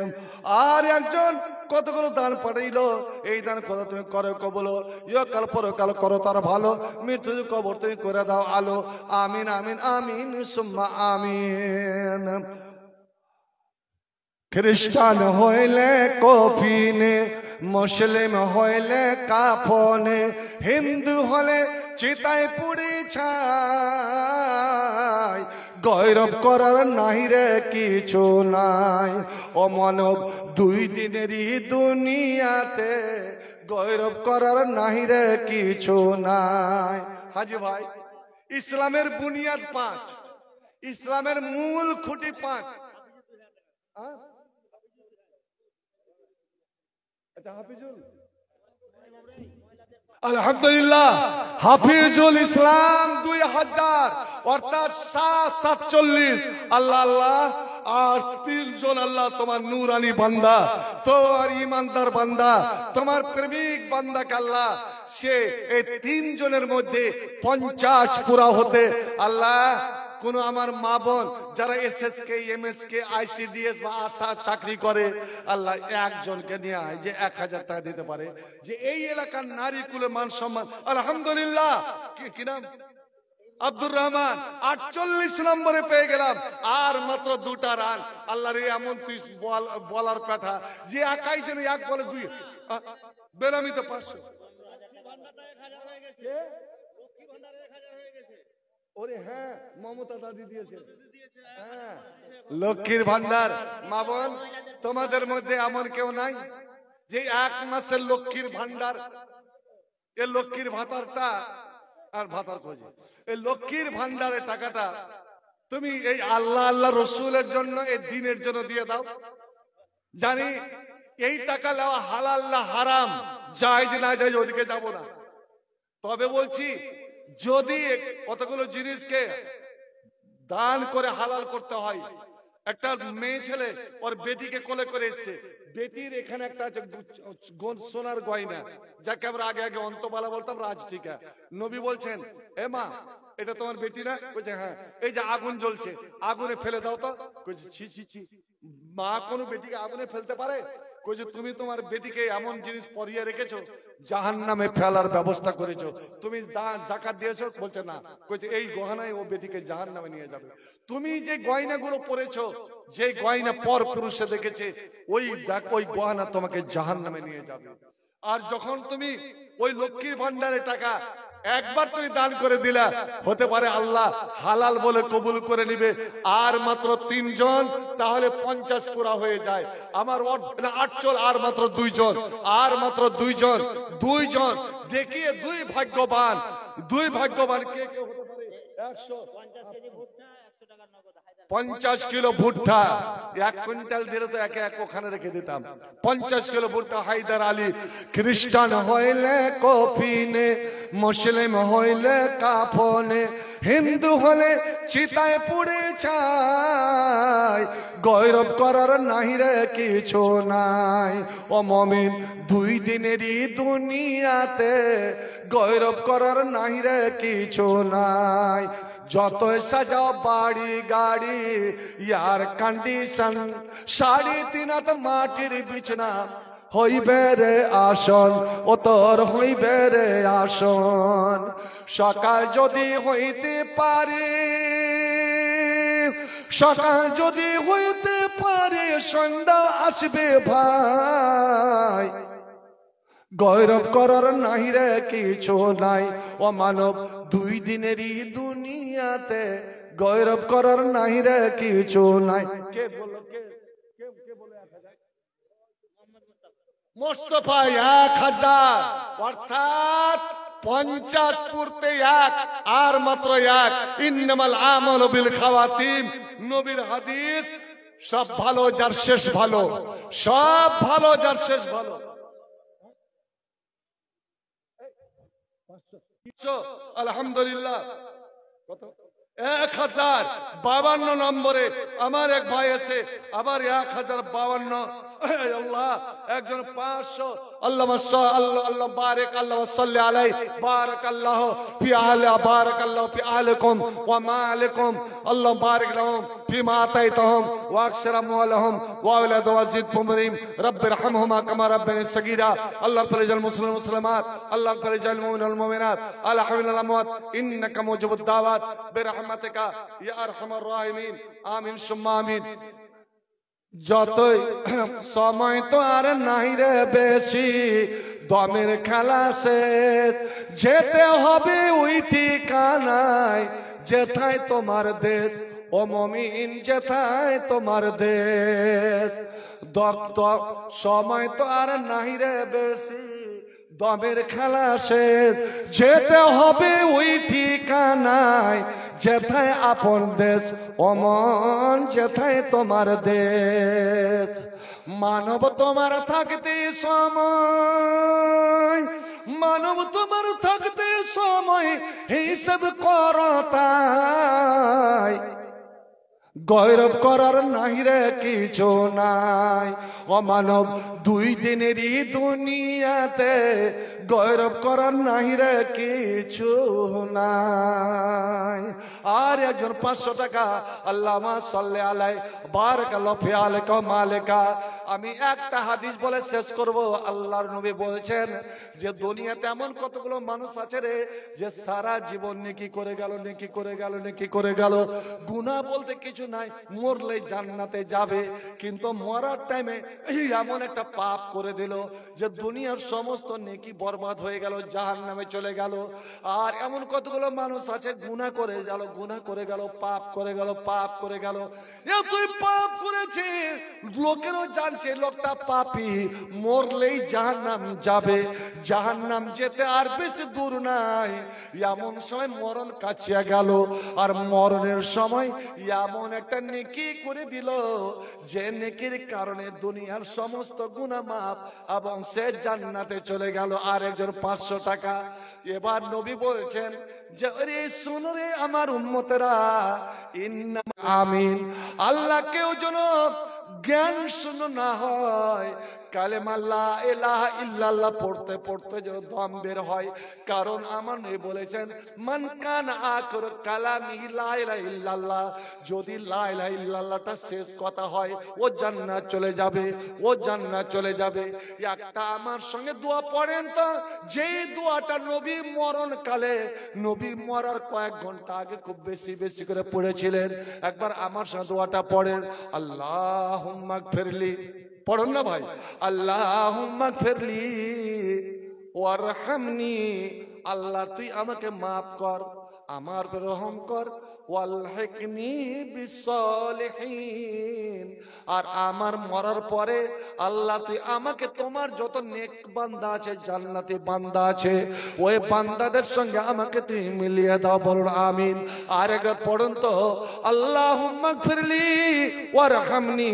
আর একজন কতগুলো দান পাঠাইলো, এই দান কথা তুমি করো কবুল, ইহকাল পরকাল করো তার ভালো, মৃত্যু কবর তুমি করে দাও আলো। আমিন আমিন আমিন সুম্মা আমিন। খ্রিস্টান হইলে কফিনে, মুসলিম হইলে কাফনে, হিন্দু হলে চিতায় পুড়ি ছাই, গৌরব করার নাই রে কিছু নাই। ও মানব 2 দিনেরই দুনিয়াতে, গৌরব করার নাই রে কিছু নাই। হাজি ভাই, ইসলামের বুনিয়াদ 5, ইসলামের মূল খুঁটি 5। আচ্ছা হাফিজুল, আলহামদুলিল্লাহ হাফিজুল ইসলাম 2000, অর্থাৎ 747। আল্লাহ আল্লাহ। আর 3 জন আল্লাহ তোমার নূরানি বান্দা, তোমার ইমানদার বান্দা, তোমার প্রেমিক বান্দাকে আল্লাহ সে এই 3 জনের মধ্যে 50 পুরা হতে আল্লাহ কোন আমার মা বোন যারা এসএসকে, এমএসকে, আইসিডিএস বা আশা চাকরি করে, আল্লাহ একজনকে নিয়ে আয় যে 1000 টাকা দিতে পারে, যে এই এলাকার নারী কুলে মান সম্মান। আলহামদুলিল্লাহ। কি নাম? আব্দুর রহমান 48 নম্বরে পেয়ে গেলাম। আর মাত্র 2টা রান। আল্লাহর এমন তুই বলার কথা যে একাই যেন 1 বলে 2। বেনামিতে 500। ওরে হ্যাঁ, মমতা দাদি দিয়েছে। হ্যাঁ, লক্ষ্মীর ভান্ডার। মা বোন, তোমাদের মধ্যে এমন কেউ নাই যে 1 মাসের লক্ষ্মীর ভান্ডার, এই লক্ষ্মীর ভাতারটা আর ভাতার খোঁজে, এই লক্ষ্মীর ভান্ডারের টাকাটা তুমি এই আল্লাহ আল্লাহ রসুলের জন্য, এই দিনের জন্য দিয়ে দাও। জানি এই টাকা নেওয়া হালাল না হারাম, জায়েজ না জায়েজ ওদিকে যাব না। তবে বলছি যদি কতগুলো জিনিসকে দান করে হালাল করতে হয়। একটা মেয়ে ছেলে ওর বেটিকে কোলে করে এসছে, বেটির এখানে একটা আছে সোনার গয়না, যাকে আমরা আগে আগে অন্তবালা বলতাম, রাজটিকা। নবী বলছেন, এ মা এটা তোমার বেটি না? বলছে হ্যাঁ। এই যে আগুন জ্বলছে, আগুনে ফেলে দাও তো। কইছে ছি ছি ছি, মা কোনো বেটিকে আগুনে ফেলতে পারে? কইছে তুমি তোমার বেটিকে এমন জিনিস পরিয়ে রেখেছো, জাহান্নামে ফেলার ব্যবস্থা করেছো। তুমি যাকাত দিয়েছো? বলছে না। কইছে এই গহনায় ও বেটিকে জাহান্নামে নিয়ে যাবে। তুমি যে গয়নাগুলো পরেছো, যে গয়না পর পুরুষে দেখেছে, ওই গহনা তোমাকে জাহান্নামে নিয়ে যাবে। আর যখন তুমি ওই লক্ষ্মীর ভান্ডারে টাকা একবার তুমি দান করে দিলা, হতে পারে আল্লাহ হালাল বলে কবুল করে নিবে। আর মাত্র 3 জন, তাহলে 50 পুরা হয়ে যায়। আমার 8 চল, আর মাত্র 2 জন, আর মাত্র 2 জন, 2 জন দেখিয়ে 2 ভাগ্যবান। 2 ভাগ্যবান কে কে হতে পারে? 50 কিলো ভুট্টা, 1 কুইন্টাল দিলে তো একে এক ওখানে রেখে দিতাম। 50 কিলো ভুট্টা হায়দার আলী। খ্রিস্টান হইলে কফিনে, মুসলিম হইলে কাফনে, হিন্দু হলে চিতায় পুড়ে ছাই, গৌরব করার নাই রে কিছু নাই। ও মুমিন 2 দিনেরই দুনিয়াতে, গৌরব করার নাই রে কিছু নাই। যতই সাজাও বাড়ি গাড়ি, এয়ার কন্ডিশন, 3.5 হাত মাটির বিছনা, হইবে রে আসন, ও তোর হইবে রে আসন। সকাল যদি হইতে পারে, সকাল যদি হইতে পারে সন্ধ্যা আসবে ভাই, গৌরব করার নাই রে কিছু নাই। ও মানব দুই দিনেরই দুনিয়াতে গৌরব করার নাই রে কিছু নাই। কে বলল? কে বলে 1000? মোস্তফা 1000, অর্থাৎ 50 পূর্তে 1 আর মাত্র 1। ইন্নামাল আমালু বিল খাওয়াতিম। নবীর হাদিস, সব ভালো যার শেষ ভালো, সব ভালো যার শেষ ভালো। আলহামদুলিল্লাহ। কত? 1052 নম্বরে আমার এক ভাই আছে, আবার 1052। আল্লাহ, একজন 500। আল্লাহ আল্লাহ বারিক আল্লাহ সাল্লি আলাইহি বারাকাল্লাহ ফি আহলি বারাকাল্লাহ ফি আহলিকুম ওয়া মালিকুম। আল্লাহ বারিক লাহুম ফিমা আতাইতাহুম ওয়া আকসির আমওয়ালাহুম ওয়া আওলাদ ওয়া জিদ ফুমরিম রব্বিরহামহুমা কামা রাব্বানি সগীরা। আল্লাহ ফরিজাল মুসলিম মুসলিমাত, আল্লাহ ফরিজাল মুমিন ওয়াল মুমিনাত, আলা হাওলাল আমওয়াত ইন্নাকা মুজিবুদ দাওয়াত বিরহমাতিকা ইয়া আরহামার রাহিমিন। আমিন সুম্মা আমিন। যতই সময় তো আর নাই রে বেশি, দমের খেলা শেষ, যেতে হবে ওই ঠিকানায় যেথায় তোমার দেশ। ও মুমিন যেথায় তোমার দেশ। সময় তো আর নাই রে বেশি, দমের খেলা শেষ, যেতে হবে ওই ঠিকানায় যেথায় আপন দেশ। অমন যেথায় তোমার দেশ। মানব তোমার থাকতে সময়, মানব তোমার থাকতে সময় হিসাব করো তাই, গৌরব করার নাই রে কিছু নাই। ও মানব দুই দিনেরই দুনিয়াতে গৌরব করার নাই রে কিছু নাই। আর একজন 500 টাকা আল্লামা সাল্লি আলাইহি বারাকাল্লাহু ফি আলিকা মালিকা। আমি একটা হাদিস বলে শেষ করব। আল্লাহর নবী বলছেন যে দুনিয়াতে এমন কতগুলো মানুষ আছে রে, যে সারা জীবন নেকি করে গেল, নেকি করে গেল, নেকি করে গেল, গুনাহ বলতে কিছু নাই, মরলে জান্নাতে যাবে। কিন্তু মরার টাইমে এমন একটা পাপ করে দিল যে দুনিয়ার সমস্ত নেকি বরবাদ হয়ে গেল, জাহান্নামে চলে গেল। আর এমন কতগুলো মানুষ আছে গুনাহ করে গেল, গুনাহ করে গেল, পাপ করে গেল, পাপ করে গেল, এতই পাপ করেছে লোকেরও জানছে লোকটা পাপী, মরলেই জাহান্নাম যাবে, জাহান্নাম যেতে আর বেশি দূর নাই। এমন সময় মরণ কাছিয়া গেল, আর মরণের সময় এমন একটা নেকি করে দিল যে নেকির কারণে দুনিয়ার সমস্ত গুনাহ মাফ এবং সে জান্নাতে চলে গেল। আর একজন 500 টাকা। এবার নবী বলছেন যে আরে শোনো রে আমার উম্মতেরা, আমিন, আল্লাহ কেউ যেন জ্ঞান শূন্য না হয়। কালেমা লা ইলাহা ইল্লাল্লাহ পড়তে পড়তে যেন দম বের হয়। কারণ আমার নবী বলেছেন মান কানা আখির কালামিহি লা ইলাহা ইল্লাল্লাহ, যদি লা ইলাহা ইল্লাল্লাহটা শেষ কথা হয় ও জান্নাত চলে যাবে, ও জান্নাত চলে যাবে। একটা আমার সঙ্গে দোয়া পড়েন তো, যেই দোয়াটা নবী মরণকালে, নবী মরার কয়েক ঘন্টা আগে খুব বেশি বেশি করে পড়েছিলেন। একবার আমার সঙ্গে দোয়াটা পড়েন, আল্লাহুম্মা গফিরলি। পড়ুন না ভাই, আল্লাহুম্মা গফিরলি ওয়ারহামনি, আল্লাহ তুই আমাকে মাফ কর, আমার উপর রহম কর, ওয়ালহিকনি বিসসালিহিন, আর আমার মরার পরে আল্লাহ তুই আমাকে তোমার যত নেক বান্দা আছে, জান্নাতি বান্দা আছে, ওই বান্দাদের সঙ্গে আমাকে তুই মিলিয়ে দাও। বলুন আমিন। আর একবার পড়ুন তো, আল্লাহুম্মা গফিরলি ওয়ারহামনি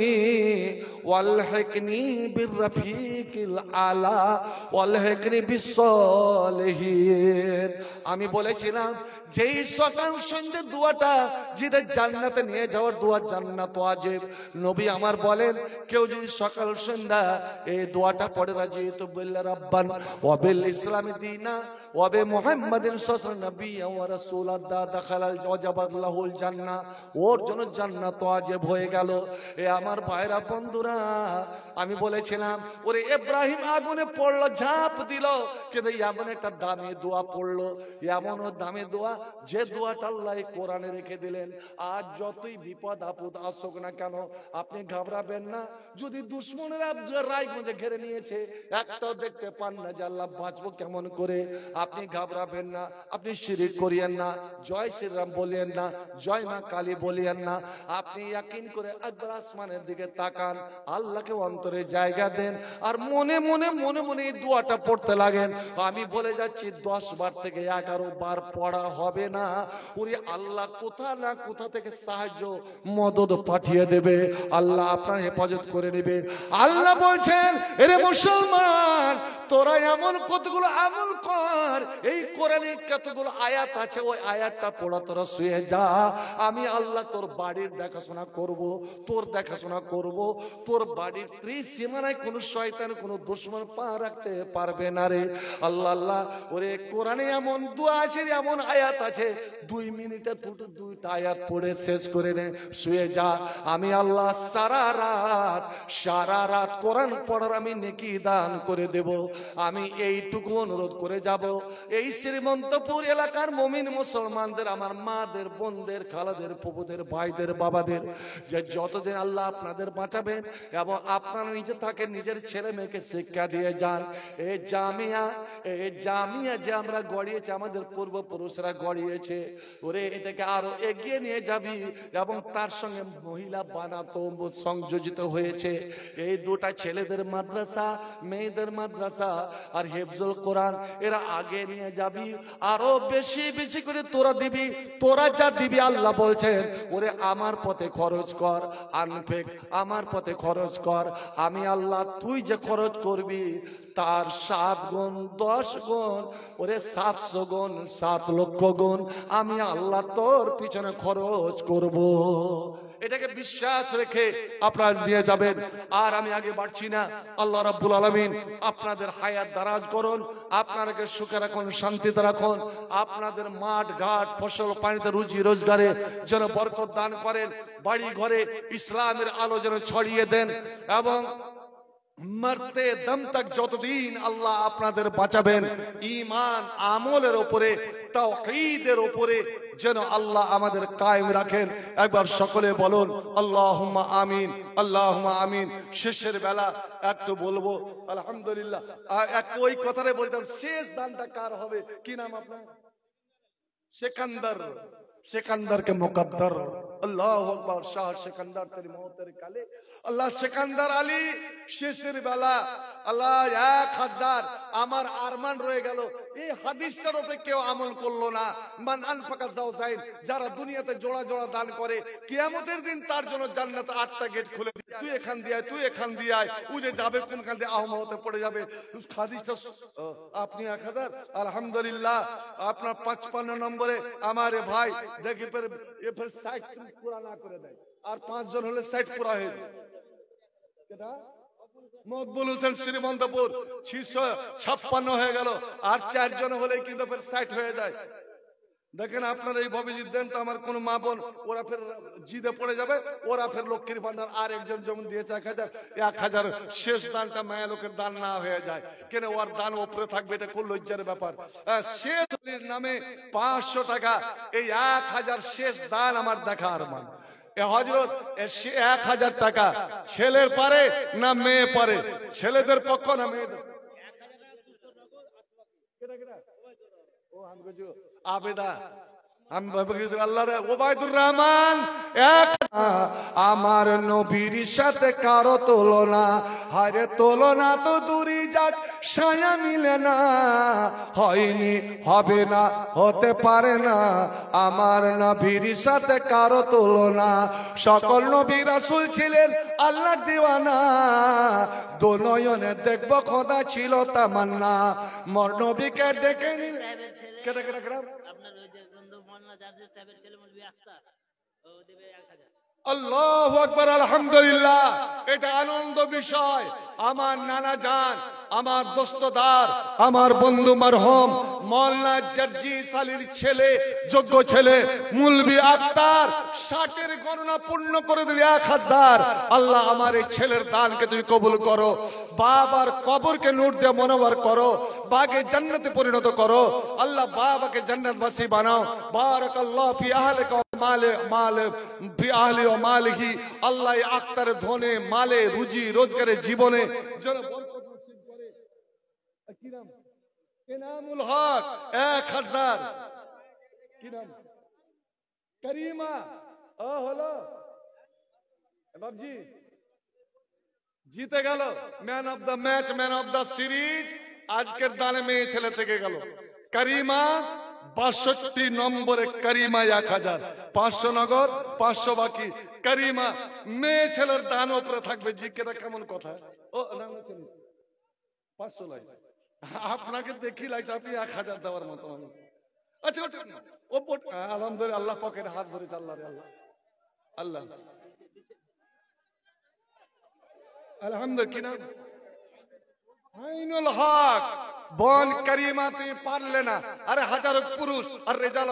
ওয়ালহিকনি বিররফিকিল আলা ওয়ালহিকনি বিসসালিহিন। আমি বলেছিলাম যেই সকাল সন্ধ্যে দোয়াটা, যেটা জান্নাতে নিয়ে যাওয়ার দোয়া, জান্নাত ওয়াজিব। নবী আমার বলেন কেউ যদি সকাল সন্ধ্যা এই দোয়াটা পড়ে, রাজিতু বিল্লাহি রাব্বান ওয়া বিল ইসলামি দীনা ওয়া বি মুহাম্মাদিন সাল্লাল্লাহু নাবিয়্যান ওয়া রাসূলান দাখালাল ওয়াজাবাত লাহুল জান্নাহ, ওর জন্য জান্নাত ওয়াজিব হয়ে গেল। এ আমার ভাইরা বন্ধুরা, আমি বলেছিলাম ওরে ইব্রাহিম আগুনে পড়লো, ঝাঁপ দিল, কিন্তু এমন একটা দামি দোয়া পড়লো এমনও দামি দোয়া যে দোয়াটা আল্লাহ কোরআনে রেখে দিলেন। আজ যতই বিপদ আপদ আসুক না কেন আপনি ঘাবড়াবেন না। যদি দুশ্মনেরা রায়গঞ্জে ঘেরে নিয়েছে, একটাও দেখতে পান না যে আল্লাহ বাঁচবো কেমন করে, আপনি ঘাবড়াবেন না। আপনি শিরিক করিয়েন না, জয় শ্রীরাম বলিয়েন না, জয় মা কালী বলিয়েন না। আপনি ইয়াকিন করে একবার আসমানের দিকে তাকান, আল্লাহকে অন্তরে জায়গা দেন, আর মনে মনে মনে মনে এই দোয়াটা পড়তে লাগেন। আমি বলে যাচ্ছি 10 বার থেকে 11 বার পড়া হবে না, ওরে আল্লাহ কোথা না কোথা থেকে সাহায্য মদদ পাঠিয়ে দেবে, আল্লাহ আপনার হেফাজত করে নেবে। আল্লাহ বলছেন, এরে মুসলমান, তোরা এমন কতগুলো আমল কর, এই কোরআনে কতগুলো আয়াত আছে, ওই আয়াতটা পড়া তোরা শুয়ে যা। আমি আল্লাহ তোর বাড়ির দেখাশোনা করব, তোর দেখাশোনা করব, তোর বাড়ির ত্রিসীমানায় কোনো শয়তান কোনো দুশমন পা রাখতে পারবে না রে। আল্লাহ আল্লাহ, ওরে কোরআনে এমন দোয়া আছে, এমন আয়াত আছে, 2 মিনিটে দুইটা আয়াত পড়ে শেষ করে নে, শুয়ে যা। আমি আল্লাহ সারা রাত কোরআন পড়ার আমি নেকি দান করে দেব। আমি এইটুকু অনুরোধ করে যাব, এই শ্রীমন্তপুর এলাকার মুমিন মুসলমানদের, আমার মাদের, বোনদের, খালাদের, ফুফুদের, ভাইদের, বাবাদের, যে যতদিন আল্লাহ আপনাদের বাঁচাবেন এবং আপনারা নিজে থাকেন, নিজের ছেলে মেয়েকে শিক্ষা দিয়ে যান। এই জামিয়া যে আমরা গড়িয়েছি, আমাদের পূর্বপুরুষরা গড়িয়েছে, ওরে এটাকে আরো এগিয়ে নিয়ে যাবি। এবং তার সঙ্গে মহিলা বানাতো সংযোজিত হয়েছে এই দুটা ছেলেদের মাদ্রাসা, মেয়েদের মাদ্রাসা আর হেফজুল কোরআন, এরা আগে নিয়ে যাবি, আরো বেশি বেশি করে তোরা দিবি। তোরা যা দিবি আল্লাহ বলছেন, ওরে আমার পথে খরচ কর, আনফেক আমার পথে খরচ কর। আমি আল্লাহ তুই যে খরচ করবি তার 7 গুণ 10 গুণ, ওরে 700 গুণ 7 লক্ষ গুণ আমি আল্লাহ তোর পিছনে খরচ করব। এটাকে বিশ্বাস রেখে আপনারা নিয়ে যাবেন। আর আমি আগে বাড়ছি না। আল্লাহ রাব্বুল আলামিন আপনাদের হায়াত দারাজ করুন, আপনাদেরকে সুখে রাখুন, শান্তিতে রাখুন, আপনাদের মাঠ ঘাট ফসল পানিতে রুজি রোজগারে যেন বরকত দান করেন, বাড়ি ঘরে ইসলামের আলো যেন ছড়িয়ে দেন, এবং মরতে দম তক যতদিন আল্লাহ আপনাদের বাঁচাবেন ঈমান আমলের উপরে, তাওহীদের উপরে যেন আল্লাহ আমাদের কায়েম রাখেন। একবার সকলে বলুন আল্লাহুম্মা আমিন, আল্লাহুম্মা আমিন। শেষের বেলা একটু বলবো আলহামদুলিল্লাহ, একটু ওই কথাটাই বলতাম, শেষ দানটা কার হবে? কি নাম আপনার? सिकंदर के मुकद्दर, अल्लाह अकबर, शाह सिकंदर तेरी मौत तेरे काले, अल्लाह सिकंदर আলী শেষের বেলা আল্লাহ 1000 আমার আরমান রয়ে গেল। এই হাদিসটার উপরে কেউ আমল করলো না। মান আনফাকা যাওজাইন, যারা দুনিয়াতে জোড়া জোড়া দান করে, কিয়ামতের দিন তার জন্য জান্নাত 8টা গেট খুলে দিবে, তুই এখান দিয়ে আয়, তুই এখান দিয়ে আয়, ও যে যাবে কোনখান দিয়ে আহমতে পড়ে যাবে। হাদিসটা আপনি 1000, আলহামদুলিল্লাহ আপনার 55 নম্বরে আমার ভাই দেখি फिर 60 पूरा ना करे देय, और 5 জন হলে 60 पूरा হয়ে যায়। কেটা মকবুল হোসেন শ্রীমন্তপুর 656 হয়ে গেল, আর 4 জন হলে কিন্তু फिर 60 হয়ে যায়। দেখেন আপনারা এইভাবে জিদ দেন তো আমার কোন মা বোন ওরা ফের জিদে পড়ে যাবে, ওরা ফের লক্ষ্মীর ভান্ডার আর একজন যেমন দিয়েছে 1000 শেষ দানটা মায়া লোকের দান না হয়ে যায় কেন, ওর দান উপরে থাকবে, এটা কোন লজ্জার ব্যাপার। শেষ নামে 500 টাকা, এই 1000 শেষ দান আমার দেখা আর মান। হযরত 1000 টাকা ছেলের পারে না মেয়ে পারে? ছেলেদের পক্ষ না মেয়েদের? আবেদা আমি আল্লাহর ওবায়দুর রহমান, আমার নবীর সাথে কারো তুলনা, হারে তুলনা তো দূরই যাক, ছায়া মিলে না, হয়নি হবে না হতে পারে না, আমার নবীর সাথে কারো তুলনা। সকল নবী রাসূল ছিলেন আল্লাহর দিওয়ানা, দু নয়নে দেখব খোদা ছিল তামান্না, মোর নবীকে দেখে নি। কেটা কেটা কেটা আল্লাহু আকবার, আলহামদুলিল্লাহ। এটা আনন্দ বিষয়। আমার নানা জান, আমার দোস্তদার, আমার বন্ধু মরহুম মৌলানা জার্জি সালির ছেলে, যোগ্য ছেলে মুলবি আক্তার 60-এর গণনা পূর্ণ করে দিল 1000। আল্লাহ আমার এই ছেলের দানকে তুমি কবুল করো, বাবার কবরকে নূর দিয়ে মনোবার করো, বাকে জান্নাতে পরিণত করো। আল্লাহ বাবাকে জান্নাতবাসী বানাও। বারাকাল্লাহু ফি আহলিকা ওয়া মালে ফি আহলি ওয়া মালিহি। আল্লাহ আক্তার ধনে মালে রুজি রোজগারে জীবনে যেন বরকত নসিব করে। কি নাম? ইনামুল হক 1000। কি নাম? করিমা। ও হলো বাবজি জিতে গেল man of the match, man of the series. আজকের দানে মেয়ে ছেলে থেকে গেল করিমা 62 নম্বরে। করিমা 1000, 500 নগদ, 500 বাকি। করিমা মেয়ে ছেলের দান উপরে থাকবে। জিজ্ঞেটা কেমন কথা? ও 500 লাই আপনাকে দেখি লাগছে আপনি 1000 দেওয়ার মতো মানুষ। আচ্ছা ও আলহামদুলিল্লাহ, আল্লাহ পকেটে হাত ধরেছে। আল্লাহ রে আল্লাহ, আল্লাহ আলহামদুলিল্লাহ। কি নাম? আইনুল হক। বোন করিমা তুমি পারলে না, আরে হাজারো পুরুষ আর রেজাল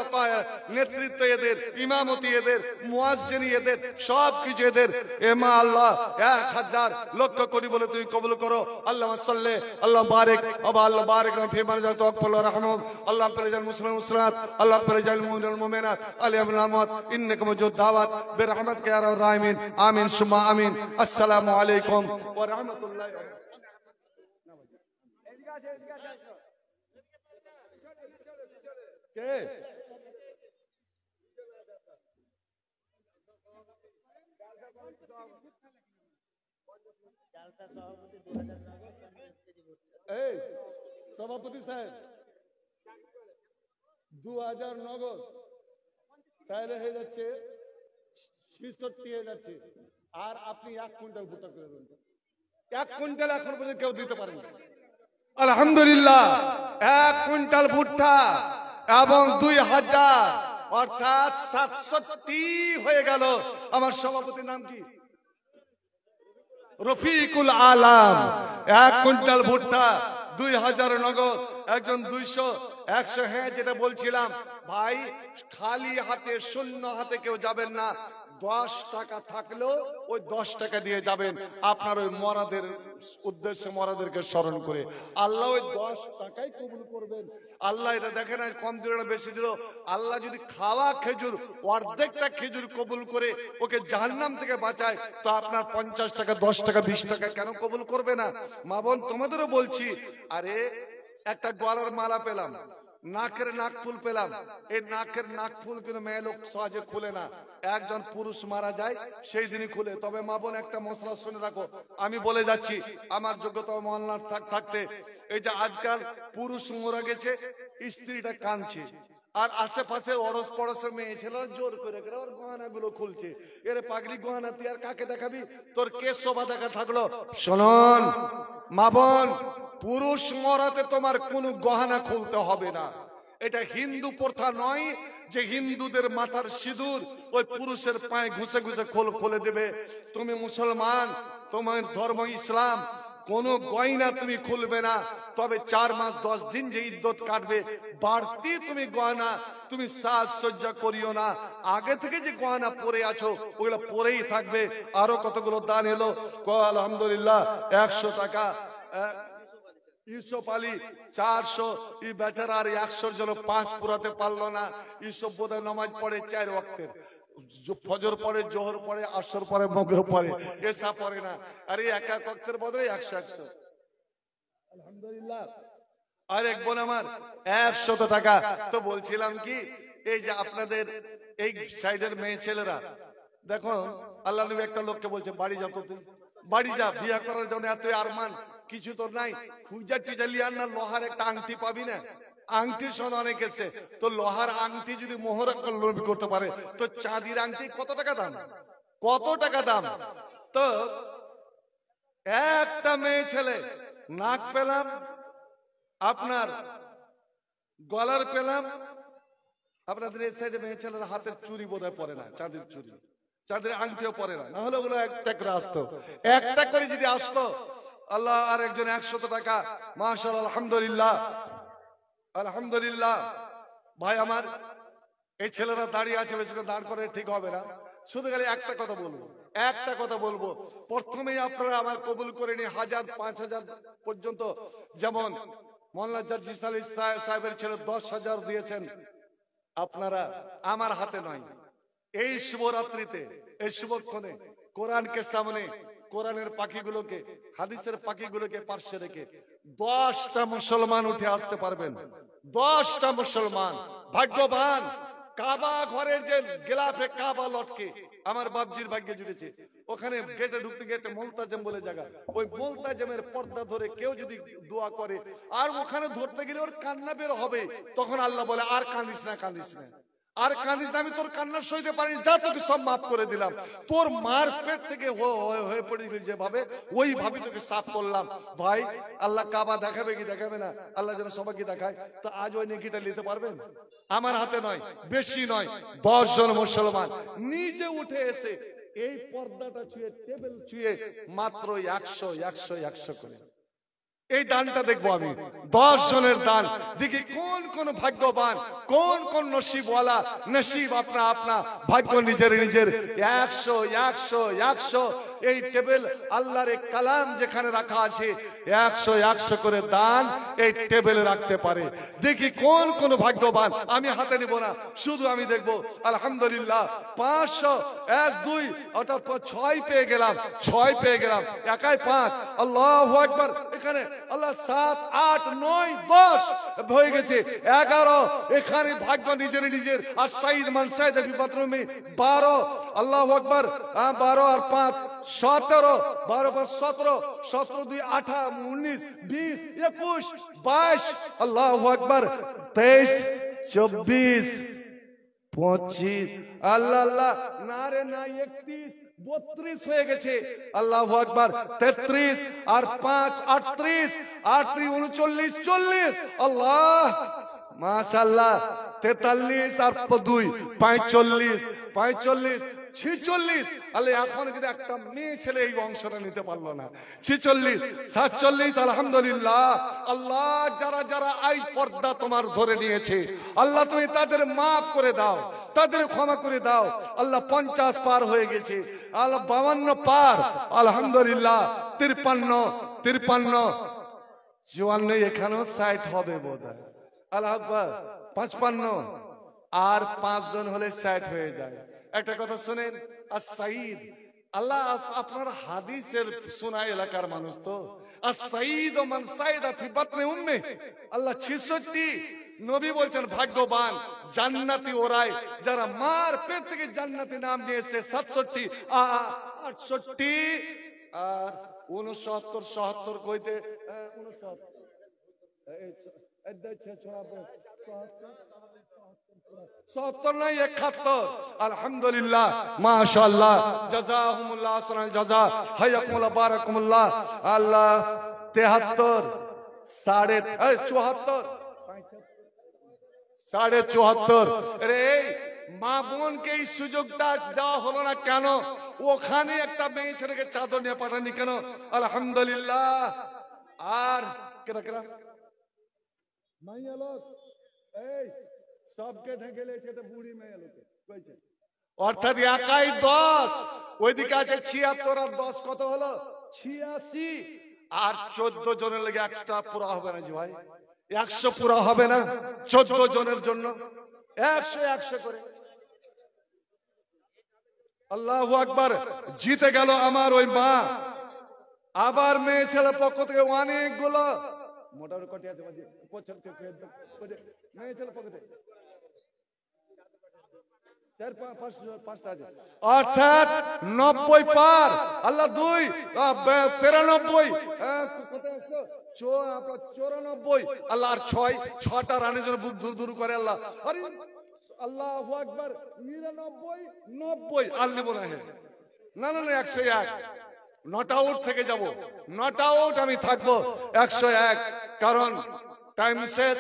নেতৃত্ব এদের, ইমামতি এদের, মুয়াজ্জিনি এদের, সব কিছু এদের। এ মা আল্লাহ 1000 লক্ষ কোটি বলে তুমি কবুল করো। আল্লাহ সাল্লে আল্লাহ বারিক আবা আল্লাহ বারিক ফি মারজাল তাওয়াক্কুল ওয়া রাহমাত। আল্লাহ পরিজাল মুসলিম মুসলিমাত, আল্লাহ পরিজাল মুমিনুল মুমিনাত আলাইহিম রাহমাত ইন্নাকা মুজিব দাওয়াত বিরহমাতিকা ইয়া রাহিমিন। আমিন সুম্মা আমিন। আসসালামু আলাইকুম ওয়া রাহমাতুল্লাহি ওয়া বারাকাতুহু। কে? এই সভাপতি সাহেব 2000 নগদ, তাহলে হয়ে যাচ্ছে 66 হয়ে যাচ্ছে। আর আপনি 1 কুইন্টাল ভুট্টা করে দেন। 1 কুইন্টাল এখন পর্যন্ত কেউ দিতে পারেন না। আলহামদুলিল্লাহ 1 কুইন্টাল ভুট্টা এবং 2000 অর্থাৎ 67 হয়ে গেল। আমার সভাপতির নাম কি? রফিকুল আলম। 1 কুইন্টাল ভুট্টা, 2000 নগদ, একজন 200, 100। হ্যাঁ, যেটা বলছিলাম ভাই, খালি হাতে শূন্য হাতে কেউ যাবেন না। 10 টাকা থাকলেও ওই 10 টাকা দিয়ে যাবেন আপনার ওই মরাদের উদ্দেশ্যে, মরাদেরকে স্মরণ করে। আল্লাহ ওই 10 টাকাই কবুল করবেন। আল্লাহ এটা দেখেন কম দিল না বেশি দিল। আল্লাহ যদি খাওয়া খেজুর অর্ধেকটা খেজুর কবুল করে ওকে জাহান্নাম থেকে বাঁচায়, তো আপনার 50 টাকা 10 টাকা 20 টাকা কেন কবুল করবে না? মা বোন তোমাদেরও বলছি, আরে একটা গলার মালা পেলাম, নাকের নাকফুল পেলাম, এই নাকের নাকফুল কিন্তু মেয়ে লোক সহজে খুলে না। একজন পুরুষ মারা যায় সেই দিনই খুলে। তবে মা বোন একটা মশলা শুনে রাখো, আমি বলে যাচ্ছি আমার যোগ্যতা মহল্লার থাকতে, এই যে আজকাল পুরুষ মারা গেছে, স্ত্রীটা কাঁদছে, আর আশেপাশে অরস পড়শের মেয়ে ছেলে জোর করে ওর গহনা গুলো খুলছে। এর পাগলি গহনা তুই আর কাকে দেখাবি? তোর কে শোভা দেখা থাকলো? শুনুন মা বোন, পুরুষ মরাতে তোমার কোনো গহনা খুলতে হবে না। এটা হিন্দু প্রথা নয় যে হিন্দুদের মাথার সিঁদুর ওই পুরুষের পায়ে ঘুষে ঘুষে খুলে দেবে। তুমি মুসলমান, তোমার ধর্ম ইসলাম, কোন গয়না তুমি খুলবে না। তবে 4 মাস 10 দিন যে ইদ্যত কাটবে, বাড়তি তুমি গয়না তুমি সাজসজ্জা করিও না। আগে থেকে যে গয়না পরে আছো ওগুলো পরেই থাকবে। আরো কতগুলো দান এলো, আলহামদুলিল্লাহ 100 টাকা। ইউসুফ আলী 400। এই বেচারা আর 100-র জন্য 5 পুরাতে পারলো না। ইউসুফ বোধহয় নামাজ পড়ে 4 ওয়াক্তের, ফজর পড়ে, জোহর পড়ে, আসর পড়ে, মাগরিব পড়ে, এশা পড়ে না। আর এই এক ওয়াক্তের বদলে 100-100। আলহামদুলিল্লাহ। আর এক বোন আমার 100 টাকা। তো বলছিলাম কি, এই যে আপনাদের এই সাইডের মেয়ে ছেলেরা দেখো, আল্লাহ নবী একটা লোককে বলছে বাড়ি যা, তো তুই বাড়ি যা, বিয়ে করার জন্য এত আরমান কিছু তোর নাই, খুঁজা টুজা লিয়ার না, লোহার একটা আংটি পাবি না, আংটির সঙ্গে অনেক এসে। তো লোহার আংটি যদি মোহর করতে পারে, তো চাঁদির আংটি কত টাকা দাম? কত টাকা দাম? তো একটা মেয়ে ছেলে নাক পেলাম, আপনার গলার পেলাম। আপনাদের এই সাইডে মেয়ে ছেলেরা হাতের চুরি বোধহয় পরে না, চাঁদের চুরি, চাঁদের আংটিও পরে না, না হলে ওগুলো একটা করে আসতো। একটা করে যদি আসতো, আল্লাহ। আর একজন 100 টাকা, মাশাআল্লাহ, আলহামদুলিল্লাহ। আলহামদুলিল্লাহ। ভাই আমার, এই ছেলেরা দাঁড়িয়ে আছে, বেশিক্ষণ দাঁড় করে ঠিক হবে না। শুধু খালি একটা কথা বলবো, প্রথমেই আপনারা আমার কবুল করে নিয়ে 1000 5000 পর্যন্ত, যেমন মোল্লা জার্জিস আলী সাহেবের ছেলে 10,000 দিয়েছেন। আপনারা আমার হাতে নয়, এই শুভরাত্রিতে, এই শুভক্ষণে কোরআনকে সামনে, কোরআনের পাখিগুলোকে, হাদিসের পাখিগুলোকে পার্শ্বে রেখে 10টা মুসলমান উঠে আসতে পারবেন। 10টা মুসলমান ভাগ্যবান। কাবা ঘরের যে গেলাফে কাবা লটকে আমার বাপজির ভাগ্যে জুটেছে, ওখানে গেটে ঢুকতে গেটে মোলতাজেম বলে জায়গা, ওই মোলতাজেমের পর্দা ধরে কেউ যদি দোয়া করে আর ওখানে ধরতে গেলে ওর কান্না বের হবে, তখন আল্লাহ বলে আর কাঁদিস না, আর কাঁদিস না, আমি তোর কান্না সইতে পারিনি, যা তোকে সব মাফ করে দিলাম। তোর মার পেট থেকে হয়ে পড়ে গেল যেভাবে, ওই ভাবে তোকে সাফ করলাম। ভাই, আল্লাহ কাবা দেখাবে কি দেখাবে না, আল্লাহ যেন সবাইকে দেখায়। তো আজ ওই নেকিটা নিতে পারবেন? আমার হাতে নয়, বেশি নয়, 10 জন মুসলমান নিজে উঠে এসে এই পর্দাটা ছুঁয়ে, টেবিল ছুঁয়ে মাত্র 100 করে এই দানটা দেখবো আমি। 10 জনের দান দেখি কোন ভাগ্যবান, কোন নসিবওয়ালা, নসিব আপনা ভাগ্য নিজের 100 এই টেবিল আল্লাহর কালাম যেখানে রাখা আছে 100 করে দান এই টেবিলে রাখতে পারে। দেখি কোন ভাগ্যবান। আমি হাতে নিব না, শুধু আমি দেখবো। আলহামদুলিল্লাহ 500, 1 2 অর্থাৎ 6 পেয়ে গেলাম, একাই 5। আল্লাহু আকবার। এখানে আল্লাহ 7 8 9 10 হয়ে গেছে, 11। এখানে ভাগ্য নিজের। আর সাইদ মান সাইদ ফি বাথরুমে 12। আল্লাহু আকবার। 12 আর 5 17, 12 5 17, 17 2 18 19 20 21 22। আল্লাহু আকবার। 23 24 25। আল্লাহ নারে না 31 32 হয়ে গেছে। আল্লাহু আকবার। 33 আর 5 38, 39 40। আল্লাহ মাশাআল্লাহ। 43 আর 2 45, 46। আল্লাহ এখন কিন্তু একটা মেয়ে ছেলে এই অংশটা নিতে পারলো না। 46 47। আলহামদুলিল্লাহ। আল্লাহ যারা এই পর্দা তোমার ধরে নিয়েছে, আল্লাহ তুমি তাদের মাফ করে দাও, তাদের ক্ষমা করে দাও। আল্লাহ 50 পার হয়ে গেছে, আল্লাহ 52 পার। আলহামদুলিল্লাহ। 53 54 এখানেও 60 হবে বোধহয়। আল্লাহ আকবার। 55 আর 5 জন হলে 60 হয়ে যায়। একটা কথা শুনেন, as-সাইদ, আল্লাহ আপনার হাদিসের শোনায় এলাকার মানুষ তো। as-সাইদ মান সাইদা ফি বাতনি উম্মি। আল্লাহ 66 নবী বলছেন ভাগ্যবান জান্নাতি ওরাই যারা মার পেট থেকে জান্নাতি নাম নিয়েছে। 67 68 আর 69 70 কইতে 69 নাই 71। আলহামদুলিল্লাহ মাশাআল্লাহ। জাযাকুমুল্লাহ আহসানাল জাযা, হায়াকুমুল্লাহ, বারাকাকুমুল্লাহ। আল্লাহ 73 74 74। আরে মা বোনকে এই সুযোগটা দেওয়া হলো না কেন? ওখানে একটা মেয়ে ছেলেকে চাদর নিয়ে পাঠানি কেন? আলহামদুলিল্লাহ। আর কেরা মাইয়া লোক এই সবকে ঢেকে লেছে, এটা বুড়ি মেয়ে লোকে কইছে, অর্থাৎ একাই 10। ওইদিকে আছে 76 আর 10 কত হলো? 86। আর 14 জনের লেগে একটা পুরা হবে না জি ভাই, 100 পুরা হবে না 14 জনের জন্য 100 করে। আল্লাহু আকবার। জিতে গেল আমার ওই মা। আবার মেয়ে ছেলে পক্ষ থেকে অনেকগুলো মোটার কটি আছে মেয়ে ছেলে পক্ষ থেকে 4-5টা আছে, অর্থাৎ 90 পার। আল্লাহ 2 93 94। আল্লাহ আর 6টা রানের জন্য বুক দূর করে আল্লাহ। আরে আল্লাহু আকবার। 99 90 আর নেব না। না 101। নট আউট থেকে যাব, নট আউট আমি থাকবো 101। কারণ টাইম শেষ,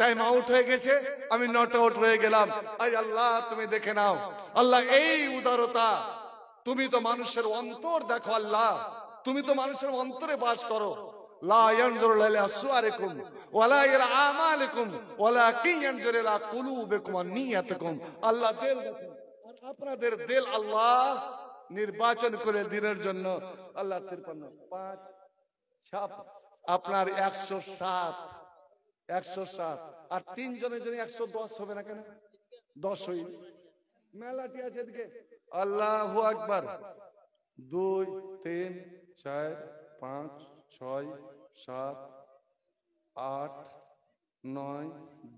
টাইম আউট হয়ে গেছে, আমি নট আউট হয়ে গেলাম। আই আল্লাহ তুমি দেখে নাও। আল্লাহ এই উদারতা, তুমি তো মানুষের অন্তর দেখো। আল্লাহ তুমি তো মানুষের অন্তরে বাস করো। লা ইয়ানজুরু ইলা সুওয়ারিকুম ওয়ালা ইলা আমালিকুম ওয়ালাকিন ইয়ানজুরু ইলা কুলুবিকুম ওয়া নিয়াতিকুম। আল্লাহ দিল দেখেন, আর আপনাদের দিল আল্লাহ নির্বাচন করে দিনের জন্য। আল্লাহ 53 5 7 আপনার 107 আর 3 জনের জন্য 110 হবে না কেন? 10 হই মেলাটি আছে এদিকে। আল্লাহু আকবার। 2 3 4 5 6 7 8 9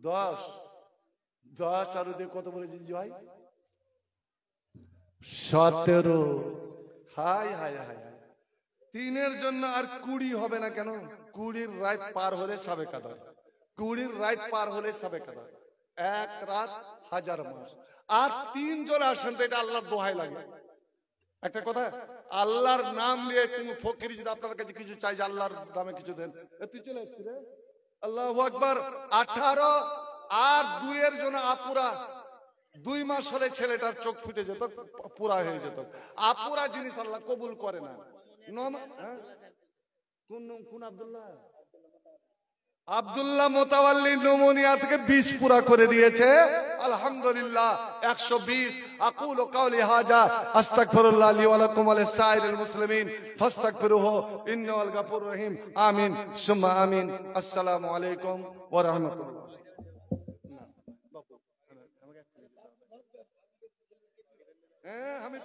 10 10 আর ওদের কত বলেছি ভাই? 17। High high high. 3-এর জন্য আর 20 হবে না কেন? 20-র রাত পার হলে সবে কাদর, 20-র রাত পার হলে সবে কাদর, 1 রাত 1000 মাস। আর 3 জন আসেন তো এটা আল্লাহর দোহাই লাগে। একটা কথা, আল্লাহর নাম নিয়ে তুমি ফকির যদি আপনার কাছে কিছু চাই যে আল্লাহর নামে কিছু দেন, তুই চলে আসছিস রে। আল্লাহু আকবার। 18 আর 2-এর জন্য আপুরা 2 মাস হলে ছেলেটার চোখ ফুটে যেত, পুরা হয়ে যেত। আপুরা জিনিস আল্লাহ কবুল করে না। কোন আব্দুল্লাহ? আব্দুল্লাহ মোতাওয়াল্লি নমুনিয়া থেকে 20 পুরা করে দিয়েছে। আলহামদুলিল্লাহ 120। আকুলু কাওলি হাজা আস্তাগফিরুল্লাহ লি ওয়া লাকুম ওয়া লিসাইরিল মুসলিমিন ফাস্তাগফিরুহু ইন্নাহুল গাফুরুর রহিম। আমিন সুম্মা আমিন। আসসালামু আলাইকুম ওয়া রাহমাতুল্লাহ। আমি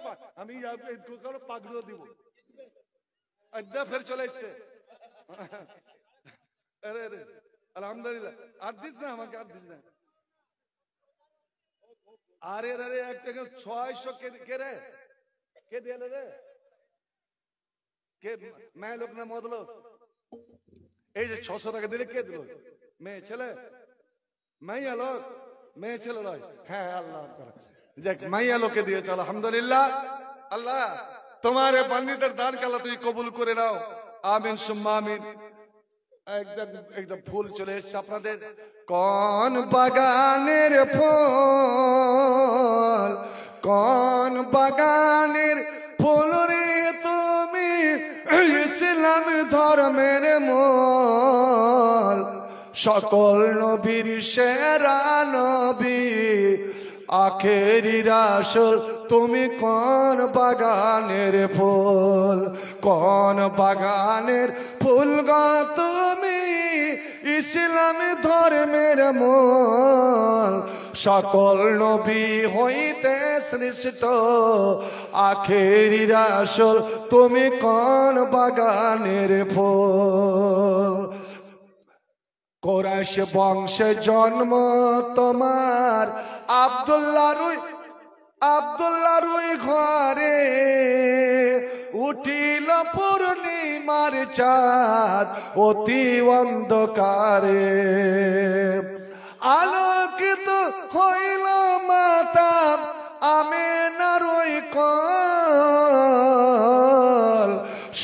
পাগড়িও দিব। ফের চলে এসছে। আরে আরে আলহামদুলিল্লাহ। আর দিস না আমাকে, আর দিস না। আরে আরে এক টাকা 600 কে রে? কে দিলে রে? কে মেয়ে লোক না মদ লোক? এই যে 600 টাকা দিলে কে দিল? মেয়ে ছেলে? মাইয়া লোক? মেয়ে ছেলে নয়। হ্যাঁ আল্লাহ যাক মাইয়া লোকে দিয়েছে। আলহামদুলিল্লাহ। আল্লাহ তোমার এই বান্দীদের দানকে আল্লাহ তুমি কবুল করে নাও। আমিন সুম্মা আমিন। একদম ফুল চলে এসছে আপনাদের। কোন বাগানের ফুল, কোন বাগানের ফুল রে তুমি, ইসলাম ধর্মের মূল, সকল নবীর সেরা নবী, আখেরি রাসূল তুমি কোন বাগানের ফুল, কোন বাগানের ফুল গো তুমি, ইসলাম ধর্মের মূল, সকল নবী হইতে শ্রেষ্ঠ, আখেরি রাসূল তুমি কোন বাগানের ফুল। কুরাইশ বংশে জন্ম তোমার, আব্দুল্লাহ রুই ঘরে, উঠিল পূর্ণিমার চাঁদ অতি অন্ধকারে, আলোকিত হইল মাতা আমেনার ওই কোল,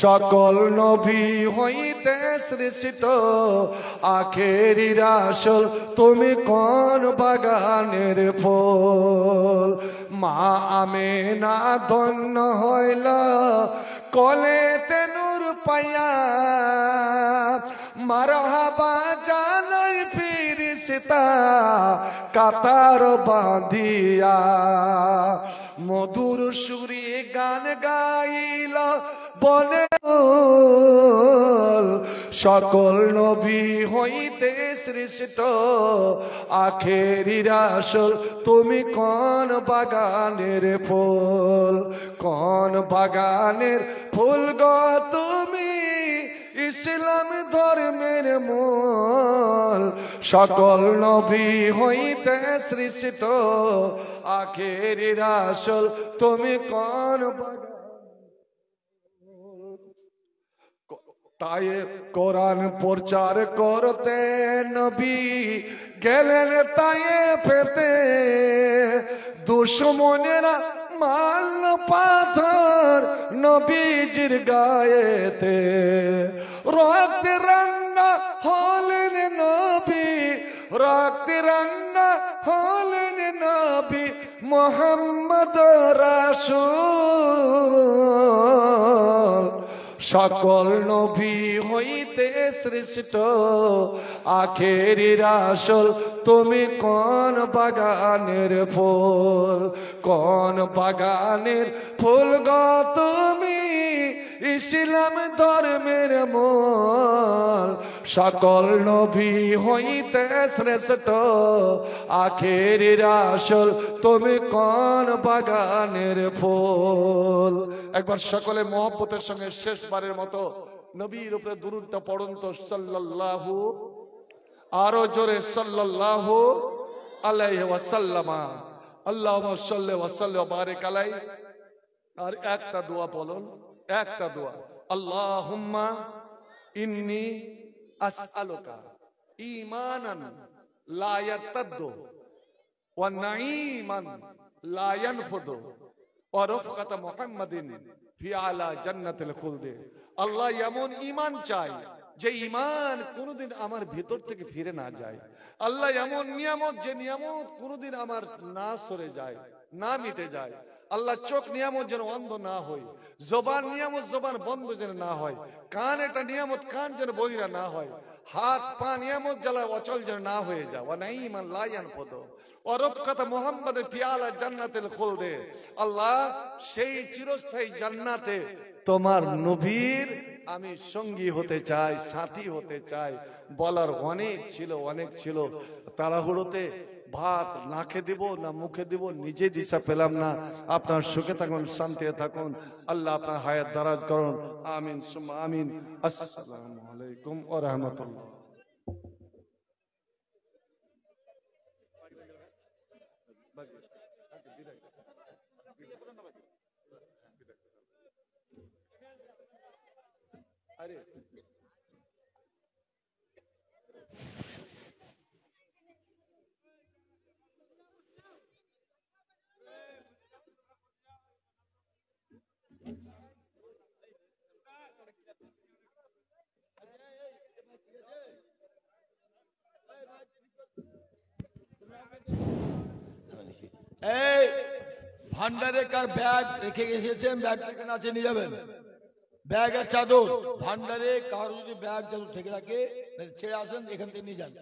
সকল নবী হইতে শ্রেষ্ঠ, আখেরি রাসূল তুমি কোন বাগানের ফুল। মা আমেনা ধন্য হইল কোলেতে নূর পাইয়া, মারহাবা জানাই ফিরিস্তা কাতার বাঁধিয়া, মধুর সুরে গান গাইল বলে, সকল নবী হইতে শ্রেষ্ঠ, আখেরি রাসূল তুমি কোন বাগানের ফুল, কোন বাগানের ফুল গো তুমি, ইসলাম ধর্মের মূল, সকল নবী হইতে শ্রেষ্ঠ, আখেরি রাসূল তুমি কোন বাগান। তাই কোরআন প্রচার করতে নবী গেলেন তায়েফেতে, দুশমনেরা মারল পাথর নবীজির গায়েতে, রক্তে রান্না হলেন নবী, রক্তে রান্না হলেন নবী মুহাম্মদ রাসূল, সকল নবী হইতে শ্রেষ্ঠ আখেরি রাসূল তুমি কোন বাগানের ফুল, কোন বাগানের ফুল গো তুমি ইসলাম ধর্মের মূল। সকল নবী হইতে শ্রেষ্ঠ আখেরি রাসূল তুমি কোন বাগানের ফুল। একবার সকলে মহব্বতের সঙ্গে শেষবারের মতো নবীর উপরে দুরূদটা পড়ুন তো, সাল্লাল্লাহু, আরো জোরে সাল্লাল্লাহু আলাইহি ওয়াসাল্লামা, আল্লাহুম্মা সাল্লি ওয়া সাল্লিম ওয়া বারিক আলাইহি। আর একটা দোয়া বলুন, একটা দোয়া, আল্লাহুম্মা ইন্নী আসআলুকা ঈমানান লা ইয়ারতাদ্দু ওয়া নাঈমান লা ইয়ানফুদু ওয়া রাফকাতা মুহাম্মাদিন ফি আলা জান্নাতিল খুলদ। আল্লাহ এমন ঈমান চাই যে ঈমান কোনদিন আমার ভিতর থেকে ফিরে না যায়। আল্লাহ এমন নিয়ামত, যে নিয়ামত কোনদিন আমার না সরে যায়, না মিটে যায়। আল্লাহ চোখ নিয়ামত যেন অন্ধ না হয়, জবান নিয়ামত জবান বন্ধ যেন না হয়, কান এটা নিয়ামত কান যেন বহিরা না হয়, হাত পা নিয়ামত জ্বালা অচল যেন না হয়ে যায়। ওয়া নাঈমান লা ইয়ানফুদু ওয়া রাফকাতা মুহাম্মাদিন ফি আলা জান্নাতিল খুলদ। আল্লাহ সেই চিরস্থায়ী জান্নাতে তোমার নবীর আমি সঙ্গী হতে চাই, সাথী হতে চাই। বলার অনেক ছিল, অনেক ছিল, তাড়াহুড়োতে ভাত নাকে দিব না মুখে দিব নিজে দিশা পেলাম না। আপনার সুখে থাকুন, শান্তিতে থাকুন, আল্লাহ আপনার হায়াত দারাজ করুন, আমিন সুম্মা আমিন। আসসালামু আলাইকুম ওয়া রাহমাতুল্লাহ। এই ভান্ডারে কার ব্যাগ রেখে গেছেন, ব্যাগটা এখানে আছে, নিয়ে যাবেন। ব্যাগ আর চাদর ভান্ডারে কারো যদি ব্যাগ চাদর থেকে থাকে ছেড়ে আসেন, এখান থেকে নিয়ে যান।